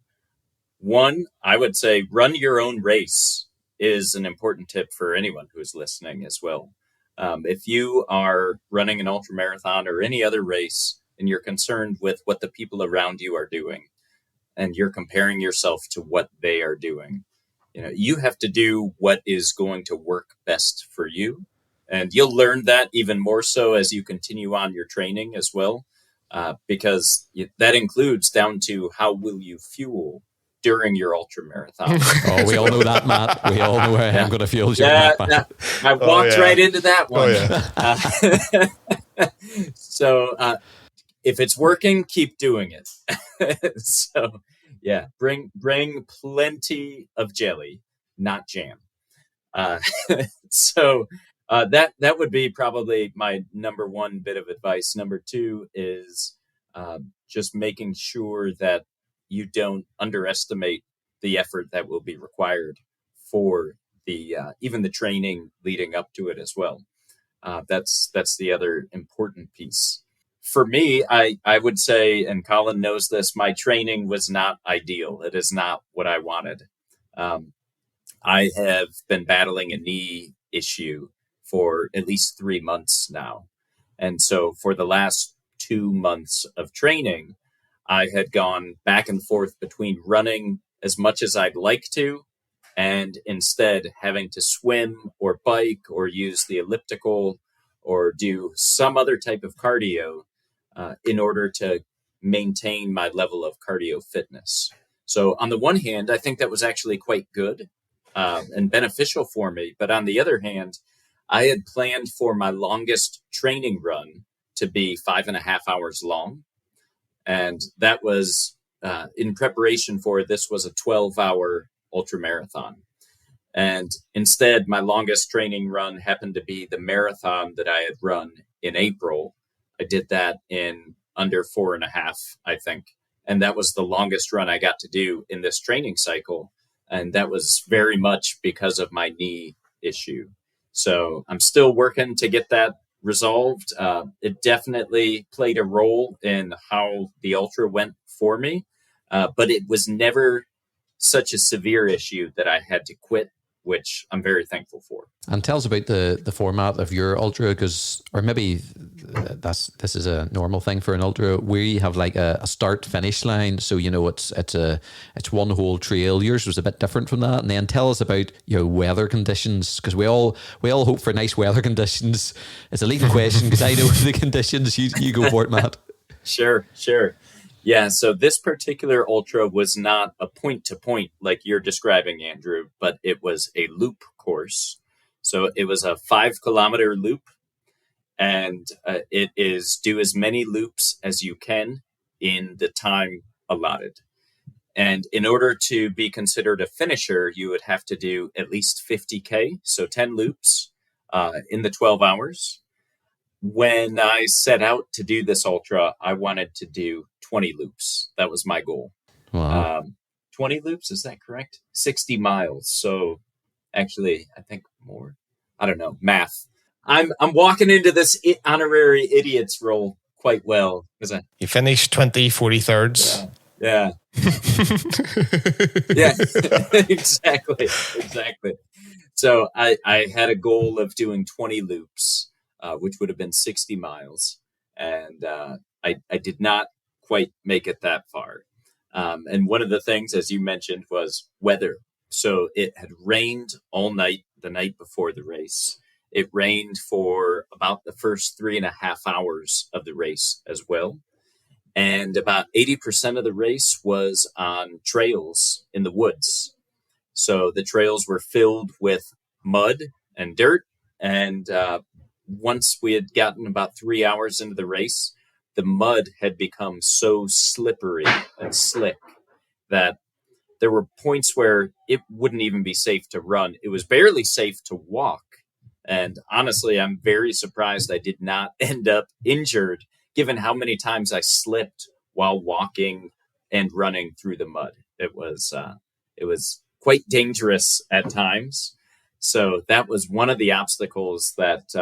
One, I would say run your own race is an important tip for anyone who's listening as well. If you are running an ultramarathon or any other race, and you're concerned with what the people around you are doing, and you're comparing yourself to what they are doing. You have to do what is going to work best for you. And you'll learn that even more so as you continue on your training as well, because that includes down to how will you fuel during your ultra marathon. Oh, we all know that, Matt. We all know how I'm going to feel during that, Matt. I walked right into that one. So if it's working, keep doing it. So yeah, bring plenty of jelly, not jam. So that would be probably my number one bit of advice. Number two is just making sure that you don't underestimate the effort that will be required for the even the training leading up to it as well. That's the other important piece. For me, I would say, and Colin knows this, my training was not ideal. It is not what I wanted. I have been battling a knee issue for at least 3 months now. And so for the last 2 months of training, I had gone back and forth between running as much as I'd like to and instead having to swim or bike or use the elliptical or do some other type of cardio in order to maintain my level of cardio fitness. So on the one hand, I think that was actually quite good and beneficial for me. But on the other hand, I had planned for my longest training run to be 5.5 hours long. And that was in preparation for this was a 12-hour ultra marathon. And instead, my longest training run happened to be the marathon that I had run in April. I did that in under 4.5, I think. And that was the longest run I got to do in this training cycle. And that was very much because of my knee issue. So I'm still working to get that resolved. It definitely played a role in how the ultra went for me. But it was never such a severe issue that I had to quit, which I'm very thankful for. And tell us about the format of your ultra, because, or maybe this is a normal thing for an ultra. We have like a start finish line, so it's one whole trail. Yours was a bit different from that. And then tell us about your weather conditions, because we all hope for nice weather conditions. It's a leading question because I know the conditions. You go for it, Matt. Sure. Yeah, so this particular ultra was not a point-to-point like you're describing, Andrew, but it was a loop course. So it was a 5-kilometer loop, and it is do as many loops as you can in the time allotted. And in order to be considered a finisher, you would have to do at least 50K, so 10 loops in the 12 hours. When I set out to do this ultra, I wanted to do 20 loops. That was my goal. Wow. 20 loops, is that correct? 60 miles. So actually, I think more. I don't know. Math. I'm walking into this honorary idiots role quite well. You finished 20/43. Yeah. Yeah, exactly. So I had a goal of doing 20 loops, which would have been 60 miles. And I did not quite make it that far. And one of the things, as you mentioned, was weather. So it had rained all night the night before the race. It rained for about the first 3.5 hours of the race as well. And about 80% of the race was on trails in the woods. So the trails were filled with mud and dirt. And once we had gotten about 3 hours into the race, the mud had become so slippery and slick that there were points where it wouldn't even be safe to run. It was barely safe to walk. And honestly, I'm very surprised I did not end up injured, given how many times I slipped while walking and running through the mud. It was quite dangerous at times. So that was one of the obstacles that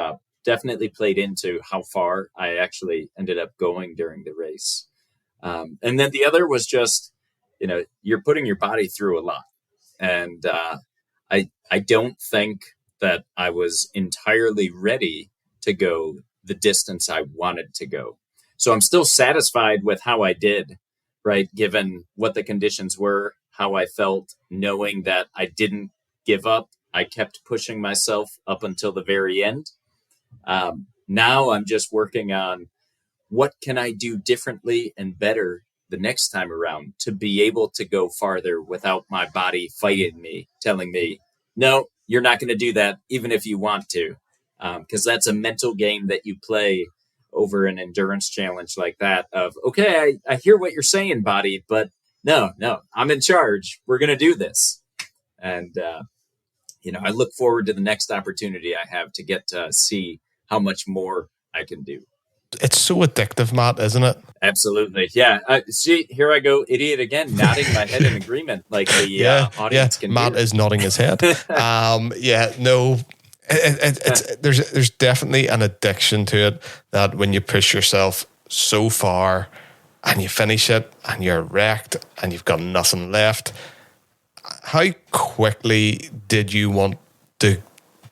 definitely played into how far I actually ended up going during the race. And then the other was just, you're putting your body through a lot. And I don't think that I was entirely ready to go the distance I wanted to go. So I'm still satisfied with how I did, right? Given what the conditions were, how I felt, knowing that I didn't give up. I kept pushing myself up until the very end. Now I'm just working on what can I do differently and better the next time around to be able to go farther without my body fighting me, telling me, no, you're not going to do that, even if you want to. Because that's a mental game that you play over an endurance challenge like that of, okay, I hear what you're saying, body, but no, I'm in charge. We're going to do this. And, I look forward to the next opportunity I have to get to see how much more I can do. It's so addictive, Matt, isn't it? Absolutely. Yeah. See, here I go, idiot again, nodding my head in agreement like the audience can Matt hear. is nodding his head. There's definitely an addiction to it that when you push yourself so far and you finish it and you're wrecked and you've got nothing left. How quickly did you want to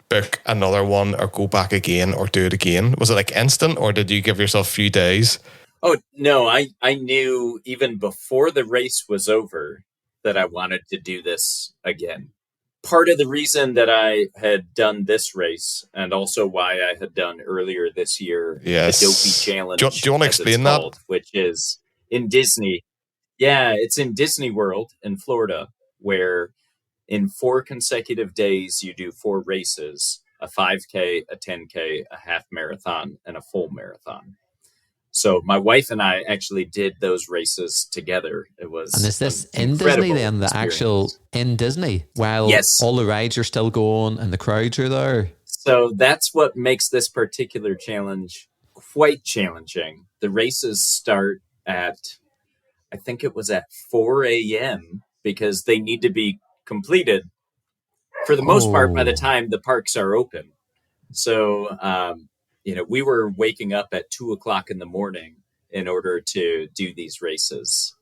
book another one or go back again or do it again? Was it like instant, or did you give yourself a few days? Oh, no, I knew even before the race was over that I wanted to do this again. Part of the reason that I had done this race, and also why I had done earlier this year, the Dopey Challenge. Do you want to explain that? Which is in Disney. Yeah, it's in Disney World in Florida, where in 4 consecutive days, you do 4 races, a 5K, a 10K, a half marathon, and a full marathon. So my wife and I actually did those races together. It was And is this in Disney then, the actual in Disney, while all the rides are still going and the crowds are there? So that's what makes this particular challenge quite challenging. The races start at, I think it was at 4 a.m. because they need to be completed for the most part by the time the parks are open. So, we were waking up at 2:00 in the morning in order to do these races.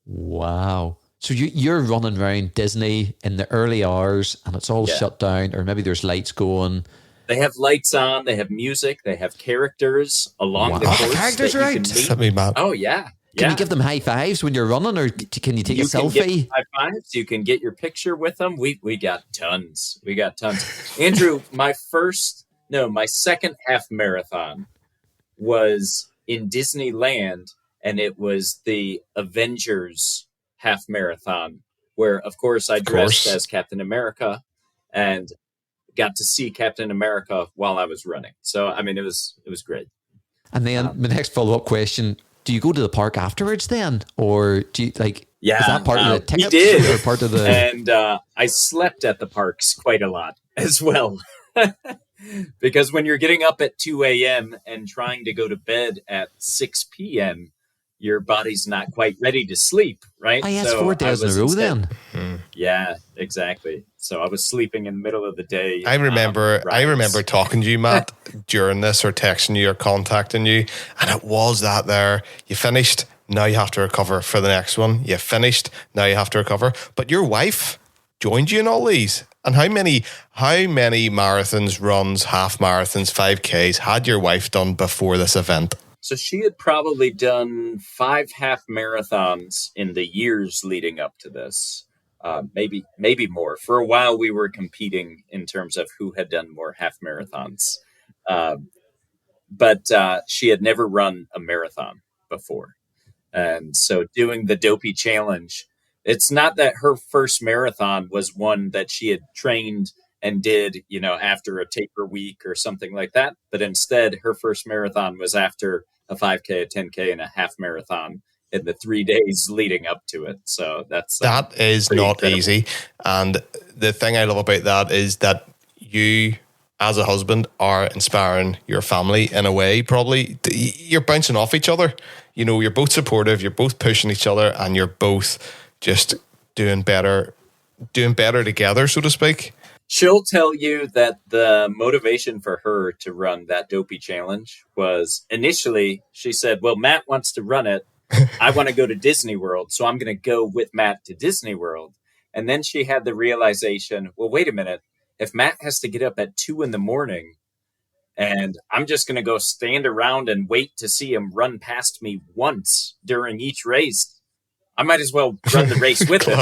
Wow. So you're running around Disney in the early hours and it's all shut down, or maybe there's lights going. They have lights on, they have music, they have characters along the course. The characters are out. Oh, yeah. Can you give them high fives when you're running, or can you take a selfie? Can get high fives. You can get your picture with them. We got tons. Andrew, my second half marathon was in Disneyland, and it was the Avengers half marathon, where, of course, I dressed as Captain America and got to see Captain America while I was running. So, I mean, it was great. And then my next follow-up question, do you go to the park afterwards then? Or do you, is that part of the tickets? We did. Or part of the... And I slept at the parks quite a lot as well. Because when you're getting up at 2 a.m. and trying to go to bed at 6 p.m., your body's not quite ready to sleep, right? I guess 4 days in a row then. Yeah, exactly. So I was sleeping in the middle of the day. I remember talking to you, Matt, during this, or texting you or contacting you, and it was that there. You finished, now you have to recover for the next one. You finished, now you have to recover. But your wife joined you in all these. And how many marathons, runs, half marathons, 5Ks had your wife done before this event? So she had probably done 5 half marathons in the years leading up to this, maybe more. For a while, we were competing in terms of who had done more half marathons. But she had never run a marathon before. And so doing the Dopey Challenge, it's not that her first marathon was one that she had trained and did, after a taper week or something like that. But instead, her first marathon was after a 5K, a 10K, and a half marathon in the 3 days leading up to it. So that is not easy. And the thing I love about that is that you, as a husband, are inspiring your family in a way. Probably you're bouncing off each other. You're both supportive, you're both pushing each other, and you're both just doing better together, so to speak. She'll tell you that the motivation for her to run that Dopey Challenge was, initially, she said, well, Matt wants to run it. I want to go to Disney World, so I'm going to go with Matt to Disney World. And then she had the realization, well, wait a minute. If Matt has to get up at 2 a.m, And I'm just going to go stand around and wait to see him run past me once during each race. I might as well run the race with him.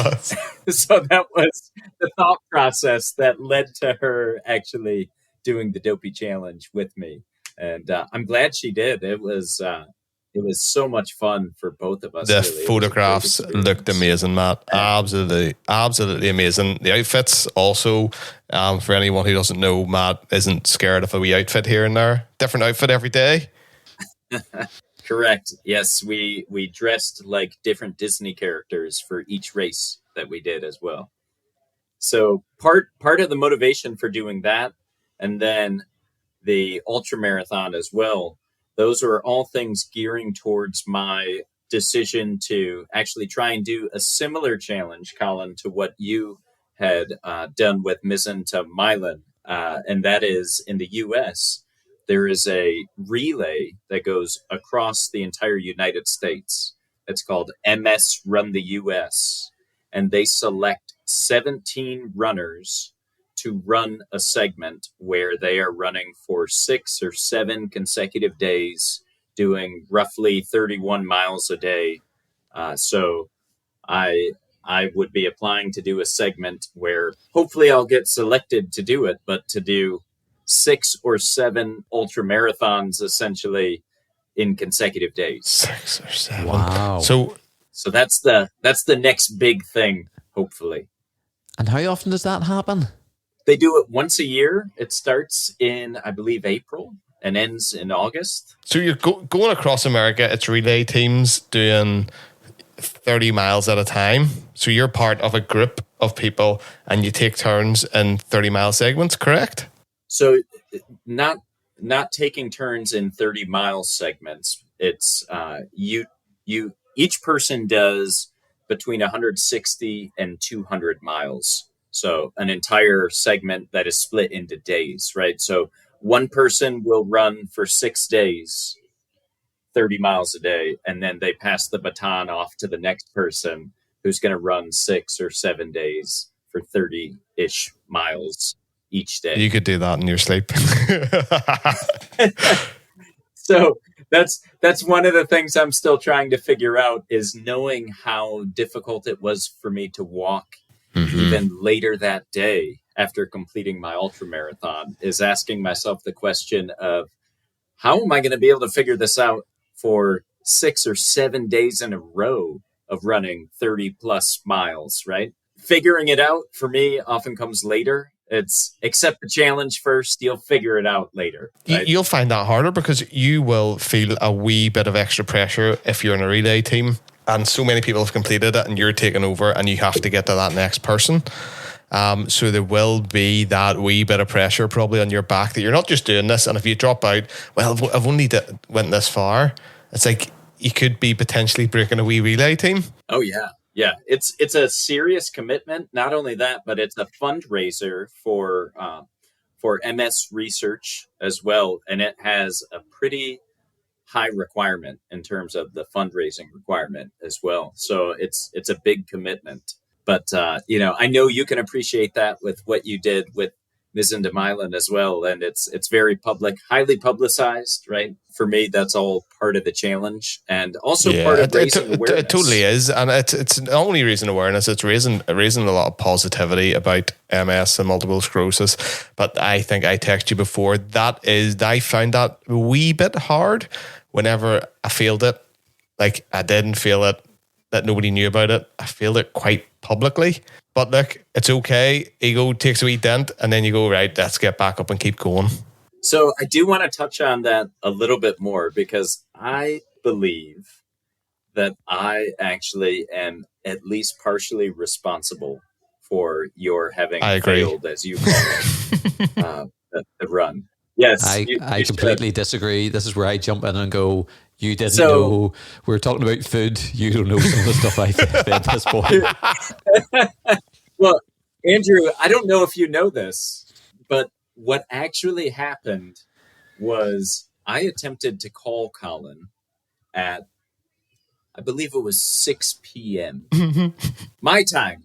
So that was the thought process that led to her actually doing the Dopey Challenge with me. And I'm glad she did. It was so much fun for both of us. The really. photographs looked amazing, Matt. Absolutely amazing. The outfits also, for anyone who doesn't know, Matt isn't scared of a wee outfit here and there. Different outfit every day. Correct. Yes, we dressed like different Disney characters for each race that we did as well. So part of the motivation for doing that, and then the ultra marathon as well, those are all things gearing towards my decision to actually try and do a similar challenge, Colin, to what you had done with Mizzen to Milan, and that is in the U.S. There is a relay that goes across the entire United States. It's called MS Run the US. And they select 17 runners to run a segment where they are running for 6 or 7 consecutive days, doing roughly 31 miles a day. So I would be applying to do a segment where hopefully I'll get selected to do it, but to do 6 or 7 ultra marathons essentially in consecutive days. 6 or 7. Wow. So that's the next big thing, hopefully. And how often does that happen? They do it once a year. It starts in, I believe, April and ends in August. So you're going across America. It's relay teams doing 30 miles at a time. So you're part of a group of people and you take turns in 30-mile segments, correct? So not taking turns in 30-mile segments. It's you each person does between 160 and 200 miles. So an entire segment that is split into days, right? So one person will run for 6 days, 30 miles a day, and then they pass the baton off to the next person who's going to run 6 or 7 days for 30-ish miles each day. You could do that in your sleep. So that's one of the things I'm still trying to figure out, is knowing how difficult it was for me to walk even later that day after completing my ultra marathon, is asking myself the question of how am I going to be able to figure this out for 6 or 7 days in a row of running 30 plus miles, right? Figuring it out for me often comes later. It's accept the challenge first, you'll figure it out later. Right? You'll find that harder because you will feel a wee bit of extra pressure if you're in a relay team and so many people have completed it and you're taking over and you have to get to that next person. So there will be that wee bit of pressure probably on your back that you're not just doing this. And if you drop out, well, I've only went this far. It's like you could be potentially breaking a wee relay team. Oh, yeah. Yeah, it's a serious commitment. Not only that, but it's a fundraiser for MS research as well, and it has a pretty high requirement in terms of the fundraising requirement as well. So it's a big commitment. But I know you can appreciate that with what you did with Mizzen to Milan as well, and it's very public, highly publicized, right? For me, that's all part of the challenge, and also part of raising awareness. It totally is, and it's not only raising awareness; it's raising a lot of positivity about MS and multiple sclerosis. But I think I texted you before. I found that a wee bit hard whenever I failed it. Like I didn't feel it, that nobody knew about it. I failed it quite publicly. But look, it's okay. Ego takes a wee dent and then you go, right, let's get back up and keep going. So I do want to touch on that a little bit more because I believe that I actually am at least partially responsible for your having failed, as you call it, the run. Yes. I completely disagree. This is where I jump in and go, you didn't know. We're talking about food. You don't know some of the stuff I fed this boy. Well, Andrew, I don't know if you know this, but what actually happened was I attempted to call Colin at, I believe it was 6 p.m. my time,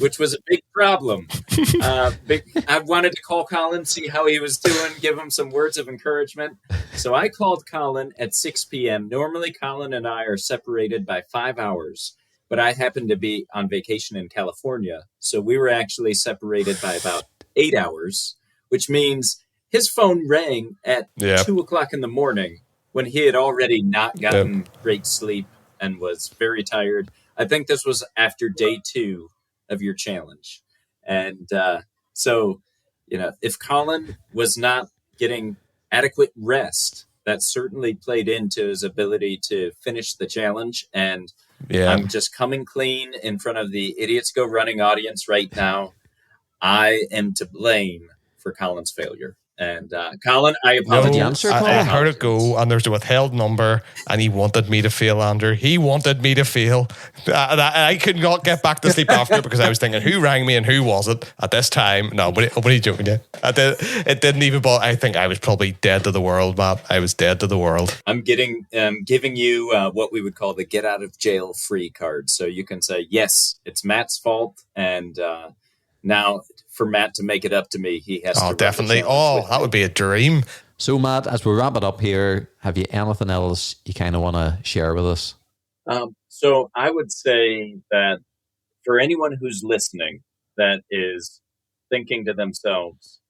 which was a big problem. I wanted to call Colin, see how he was doing, give him some words of encouragement. So I called Colin at 6 p.m. Normally, Colin and I are separated by 5 hours, but I happened to be on vacation in California. So we were actually separated by about 8 hours, which means his phone rang at 2 o'clock in the morning when he had already not gotten great sleep and was very tired. I think this was after day 2 of your challenge. And so, if Colin was not getting adequate rest, that certainly played into his ability to finish the challenge. And I'm just coming clean in front of the Idiots Go Running audience right now. I am to blame for Colin's failure. And Colin, I apologize. No, I heard it go, and there's a withheld number, and he wanted me to fail, Andrew. He wanted me to fail. I could not get back to sleep after because I was thinking, who rang me and who was it at this time? No, but what are you joking? It didn't even bother. I think I was probably dead to the world, Matt. I was dead to the world. I'm giving you what we would call the get out of jail free card. So you can say, yes, it's Matt's fault. And now for Matt to make it up to me, he has to. Oh, definitely. Oh, that would be a dream. So, Matt, as we wrap it up here, have you anything else you kind of want to share with us? So I would say that for anyone who's listening that is thinking to themselves,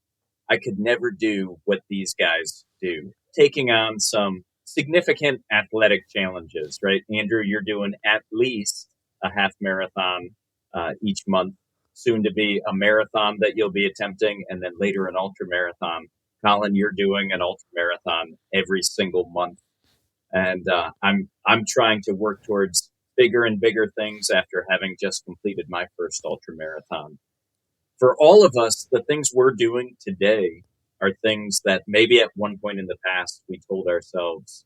I could never do what these guys do, taking on some significant athletic challenges, right? Andrew, you're doing at least a half marathon each month, soon to be a marathon that you'll be attempting, and then later an ultra marathon. Colin, you're doing an ultra marathon every single month. And I'm trying to work towards bigger and bigger things after having just completed my first ultra marathon. For all of us, the things we're doing today are things that maybe at one point in the past we told ourselves,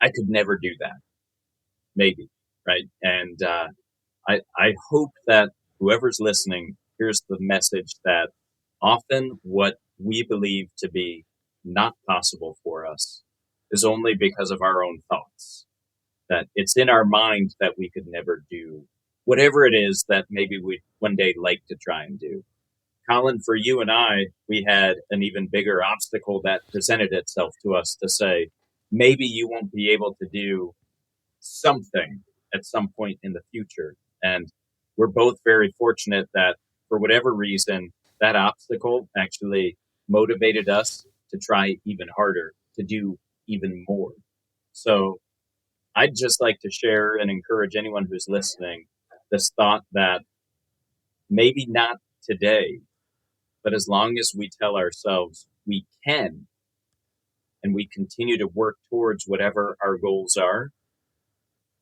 I could never do that. Maybe, right? And I hope that whoever's listening hears the message that often what we believe to be not possible for us is only because of our own thoughts. That it's in our mind that we could never do whatever it is that maybe we'd one day like to try and do. Colin, for you and I, we had an even bigger obstacle that presented itself to us to say, maybe you won't be able to do something at some point in the future. And we're both very fortunate that for whatever reason, that obstacle actually motivated us to try even harder, to do even more. So I'd just like to share and encourage anyone who's listening this thought that maybe not today, but as long as we tell ourselves we can, and we continue to work towards whatever our goals are,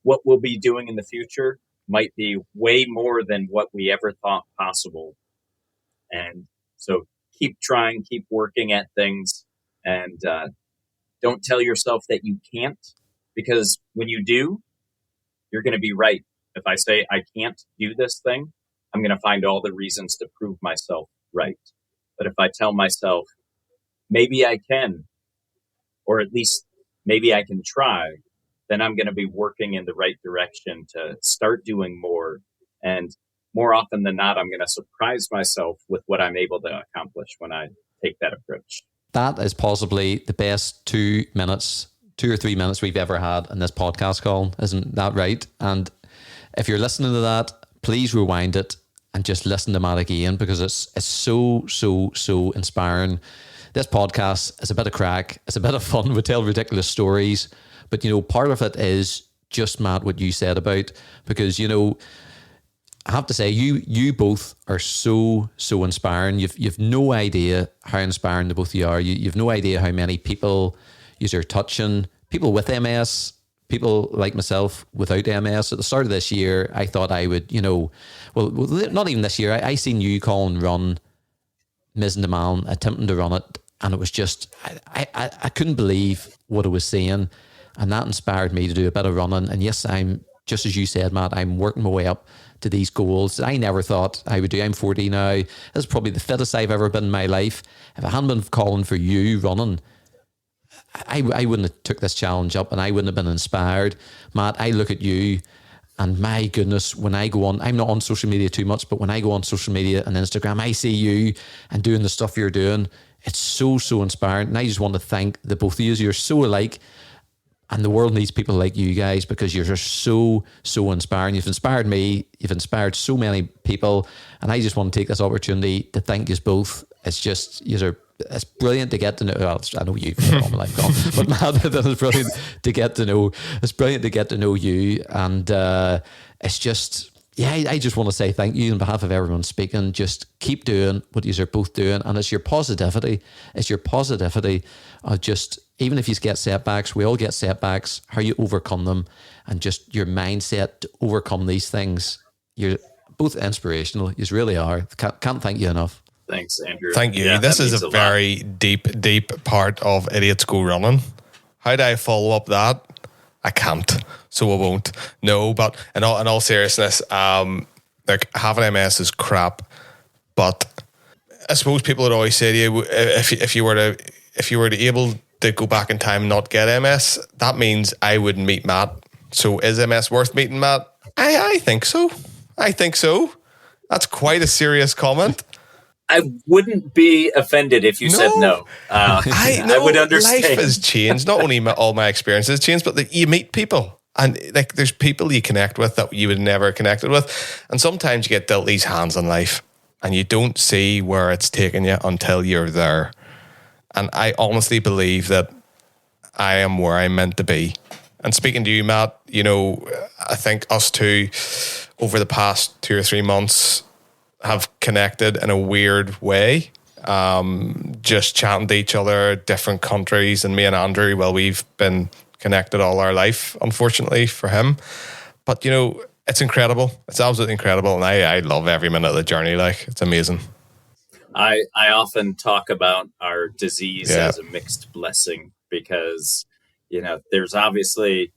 what we'll be doing in the future might be way more than what we ever thought possible. And so keep trying, keep working at things, and don't tell yourself that you can't, because when you do, you're going to be right. If I say I can't do this thing, I'm going to find all the reasons to prove myself right. But if I tell myself, maybe I can, or at least maybe I can try, then I'm going to be working in the right direction to start doing more. And more often than not, I'm going to surprise myself with what I'm able to accomplish when I take that approach. That is possibly the best 2 or 3 minutes we've ever had in this podcast, Colin. Isn't that right? And if you're listening to that, please rewind it and just listen to Matt again, because it's so inspiring. This podcast is a bit of crack. It's a bit of fun. We tell ridiculous stories. But, part of it is just, Matt, what you said about, because, I have to say, you both are so inspiring. You've no idea how inspiring the both of you are. You've no idea how many people you're touching. People with MS, people like myself without MS. At the start of this year, I thought I would, well, not even this year. I seen you, Colin, run Ms. Man, attempting to run it, and it was just, I couldn't believe what I was seeing, and that inspired me to do a bit of running. And yes, I'm, just as you said, Matt, I'm working my way up to these goals I never thought I would do. I'm 40 now. This is probably the fittest I've ever been in my life. If I hadn't been calling for you running, I wouldn't have took this challenge up, and I wouldn't have been inspired. Matt, I look at you And my goodness, when I go on, I'm not on social media too much, but when I go on social media and Instagram, I see you and doing the stuff you're doing. It's so, so inspiring. And I just want to thank the both of you. You're so alike. And the world needs people like you guys because you're just so, so inspiring. You've inspired me. You've inspired so many people. And I just want to take this opportunity to thank you both. It's just, it's brilliant to get to know. Well, I know you from all my life, Colin, but Matt, it's brilliant to get to know. It's brilliant to get to know you. And it's just, yeah, I just want to say thank you on behalf of everyone speaking. Just keep doing what you are both doing. And it's your positivity. It's your positivity of just, even if you get setbacks, we all get setbacks, how you overcome them and just your mindset to overcome these things. You're both inspirational. You really are. Can't thank you enough. Thanks, Andrew. Thank you. Yeah, This is a very deep part of Idiots Go Running. How do I follow up that? I can't, so I won't. No, but in all seriousness, like having MS is crap. But I suppose people would always say to you, if you were to able to go back in time and not get MS, that means I wouldn't meet Matt. So is MS worth meeting Matt? I think so. I think so. That's quite a serious comment. I wouldn't be offended if you said no. I would understand. Life has changed. Not only all my experiences changed, but you meet people. And like, there's people you connect with that you would never connected with. And sometimes you get dealt these hands in life and you don't see where it's taking you until you're there. And I honestly believe that I am where I'm meant to be. And speaking to you, Matt, I think us two over the past 2 or 3 months have connected in a weird way. Just chatting to each other, different countries, and me and Andrew, well, we've been connected all our life, unfortunately for him. But it's incredible. It's absolutely incredible, and I love every minute of the journey. Like, it's amazing. I often talk about our disease as a mixed blessing because, there's obviously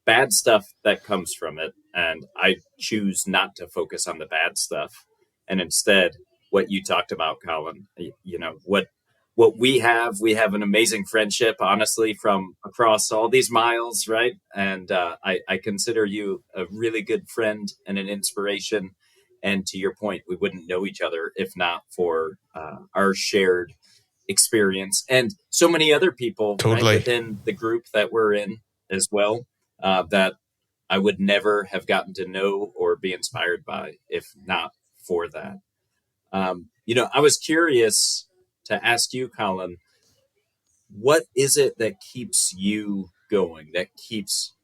bad stuff that comes from it. And I choose not to focus on the bad stuff. And instead, what you talked about, Colin, what we have an amazing friendship, honestly, from across all these miles, right? And I consider you a really good friend and an inspiration. And to your point, we wouldn't know each other if not for our shared experience and so many other people right, within the group that we're in as well, that I would never have gotten to know or be inspired by if not for that. I was curious to ask you, Colin, what is it that keeps you going, that keeps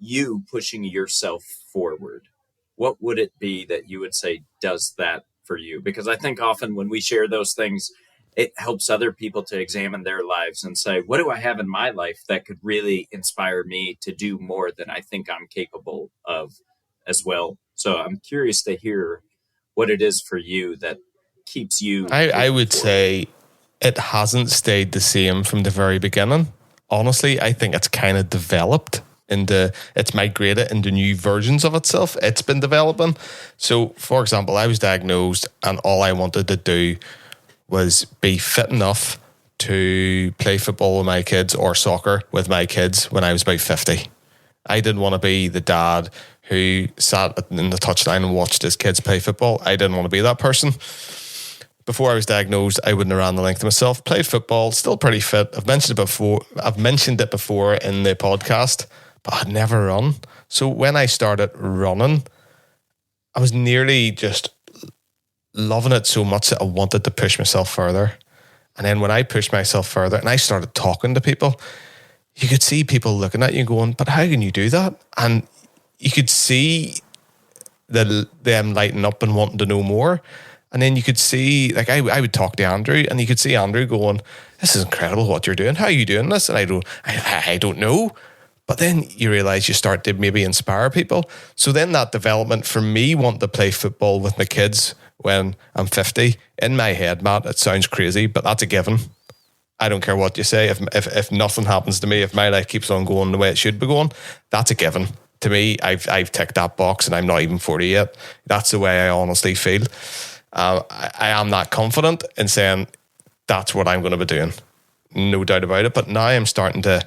you pushing yourself forward? What would it be that you would say does that for you? Because I think often when we share those things, it helps other people to examine their lives and say, what do I have in my life that could really inspire me to do more than I think I'm capable of as well? So I'm curious to hear what it is for you that keeps you. I would say it hasn't stayed the same from the very beginning. Honestly, I think it's kind of developed it's migrated into new versions of itself. It's been developing. So, for example, I was diagnosed and all I wanted to do was be fit enough to play football with my kids or soccer with my kids when I was about 50. I didn't want to be the dad who sat in the touchline and watched his kids play football. I didn't want to be that person. Before I was diagnosed, I wouldn't have ran the length of myself. Played football, still pretty fit. I've mentioned it before in the podcast, but I'd never run. So when I started running, I was nearly just loving it so much that I wanted to push myself further. And then when I pushed myself further and I started talking to people, you could see people looking at you going, but how can you do that? And you could see them lighting up and wanting to know more. And then you could see, like, I would talk to Andrew and you could see Andrew going, this is incredible what you're doing. How are you doing this? And I don't know. But then you realize you start to maybe inspire people. So then that development for me wanting to play football with my kids when I'm 50, in my head, Matt, it sounds crazy, but that's a given. I don't care what you say. If nothing happens to me, if my life keeps on going the way it should be going, that's a given. To me, I've ticked that box and I'm not even 40 yet. That's the way I honestly feel. I am not confident in saying that's what I'm going to be doing. No doubt about it. But now I'm starting to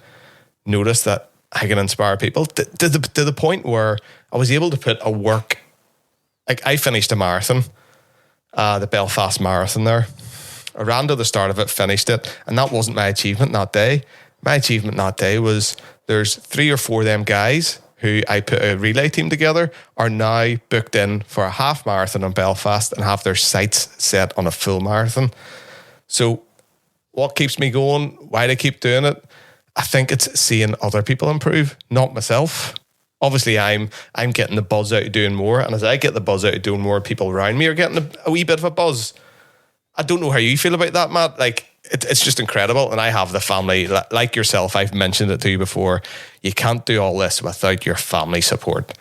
notice that I can inspire people to the point where I was able to put a work. Like I finished a marathon, the Belfast Marathon there. I ran to the start of it, finished it, and that wasn't my achievement that day. My achievement that day was there's 3 or 4 of them guys who I put a relay team together are now booked in for a half marathon in Belfast and have their sights set on a full marathon. So what keeps me going? Why do I keep doing it? I think it's seeing other people improve, not myself. Obviously, I'm getting the buzz out of doing more, and as I get the buzz out of doing more, people around me are getting a wee bit of a buzz. I don't know how you feel about that, Matt. Like, it's just incredible. And I have the family, like yourself, I've mentioned it to you before. You can't do all this without your family support.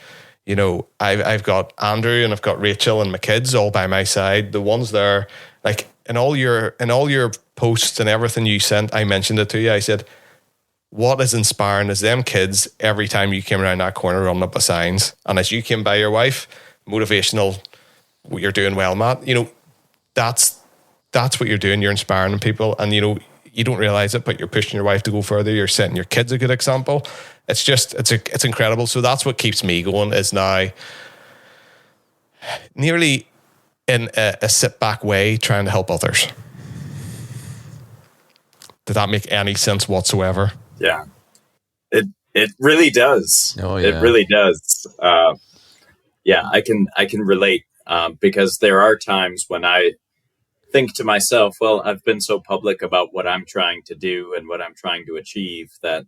You know, I've got Andrew and I've got Rachel and my kids all by my side. The ones there, like in all your posts and everything you sent, I mentioned it to you. I said, what is inspiring is them kids every time you came around that corner running up the signs. And as you came by your wife, motivational, you're doing well, Matt. You know, that's what you're doing. You're inspiring people, and you know, you don't realize it, but you're pushing your wife to go further. You're setting your kids a good example. It's just, it's incredible. So that's what keeps me going, is now nearly in a sit back way trying to help others. Did that make any sense whatsoever? Yeah, it really does. Oh, yeah. It really does. Yeah, I can relate, because there are times when I think to myself, well, I've been so public about what I'm trying to do and what I'm trying to achieve that,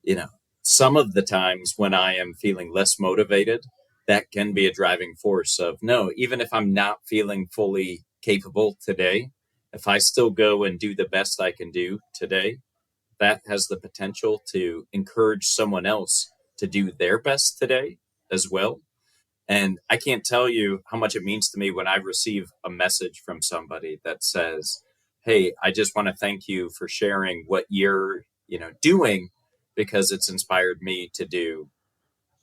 you know, some of the times when I am feeling less motivated, that can be a driving force of, no, even if I'm not feeling fully capable today, if I still go and do the best I can do today, that has the potential to encourage someone else to do their best today as well. And I can't tell you how much it means to me when I receive a message from somebody that says, hey, I just want to thank you for sharing what you're, you know, doing, because it's inspired me to do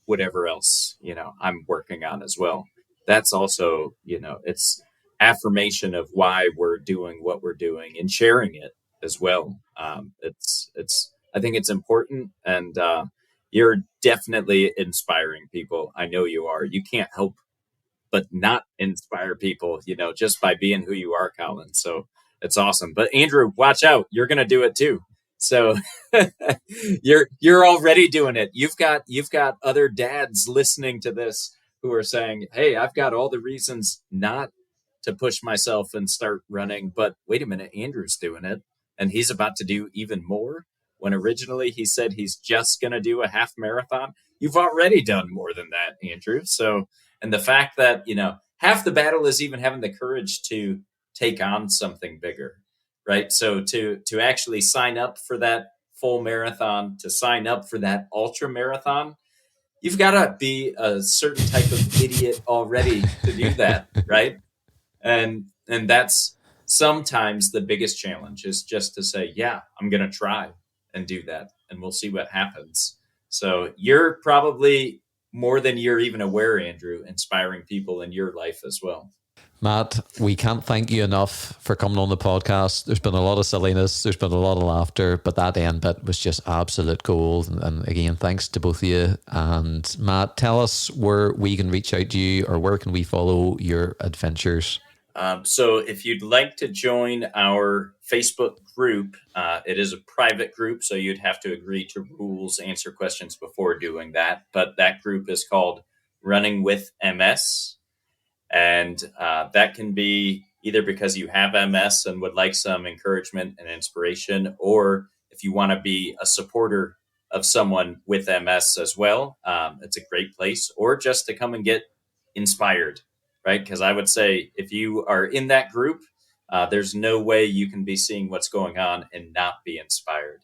whatever else, you know, I'm working on as well. That's also, you know, it's affirmation of why we're doing what we're doing and sharing it as well. I think it's important, and you're definitely inspiring people. I know you are. You can't help but not inspire people, you know, just by being who you are, Colin. So it's awesome. But Andrew, watch out. You're going to do it too. So you're already doing it. You've got other dads listening to this who are saying, hey, I've got all the reasons not to push myself and start running. But wait a minute, Andrew's doing it, and he's about to do even more. When originally he said he's just going to do a half marathon, you've already done more than that, Andrew. So, and the fact that, you know, half the battle is even having the courage to take on something bigger, right? So to actually sign up for that full marathon, to sign up for that ultra marathon, you've got to be a certain type of idiot already to do that, right? And that's sometimes the biggest challenge, is just to say, yeah, I'm going to try and do that, and we'll see what happens. So you're probably, more than you're even aware, Andrew, inspiring people in your life as well. Matt, we can't thank you enough for coming on the podcast. There's been a lot of silliness, there's been a lot of laughter, but that end bit was just absolute gold. And again, thanks to both of you. And Matt, tell us where we can reach out to you, or where can we follow your adventures? So if you'd like to join our Facebook group, it is a private group, so you'd have to agree to rules, answer questions before doing that. But that group is called Running with MS. And that can be either because you have MS and would like some encouragement and inspiration, or if you want to be a supporter of someone with MS as well, it's a great place, or just to come and get inspired. Right? Because I would say if you are in that group, there's no way you can be seeing what's going on and not be inspired.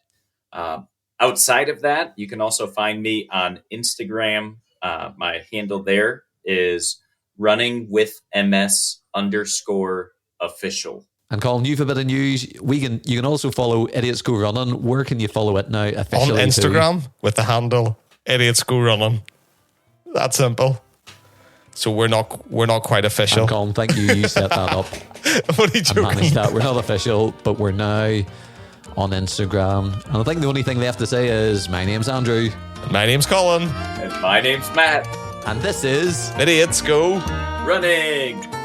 Outside of that, you can also find me on Instagram. My handle there is runningwithms_official. And Colin, you've a bit of news. You can also follow Idiots Go Running. Where can you follow it now officially? On Instagram with the handle Idiots Go Running. That simple. So we're not quite official. And Colin, thank you. You set that up. What are you joking? Managed that. We're not official, but we're now on Instagram. And I think the only thing left to say is, my name's Andrew. My name's Colin. And my name's Matt. And this is Idiots Go Running.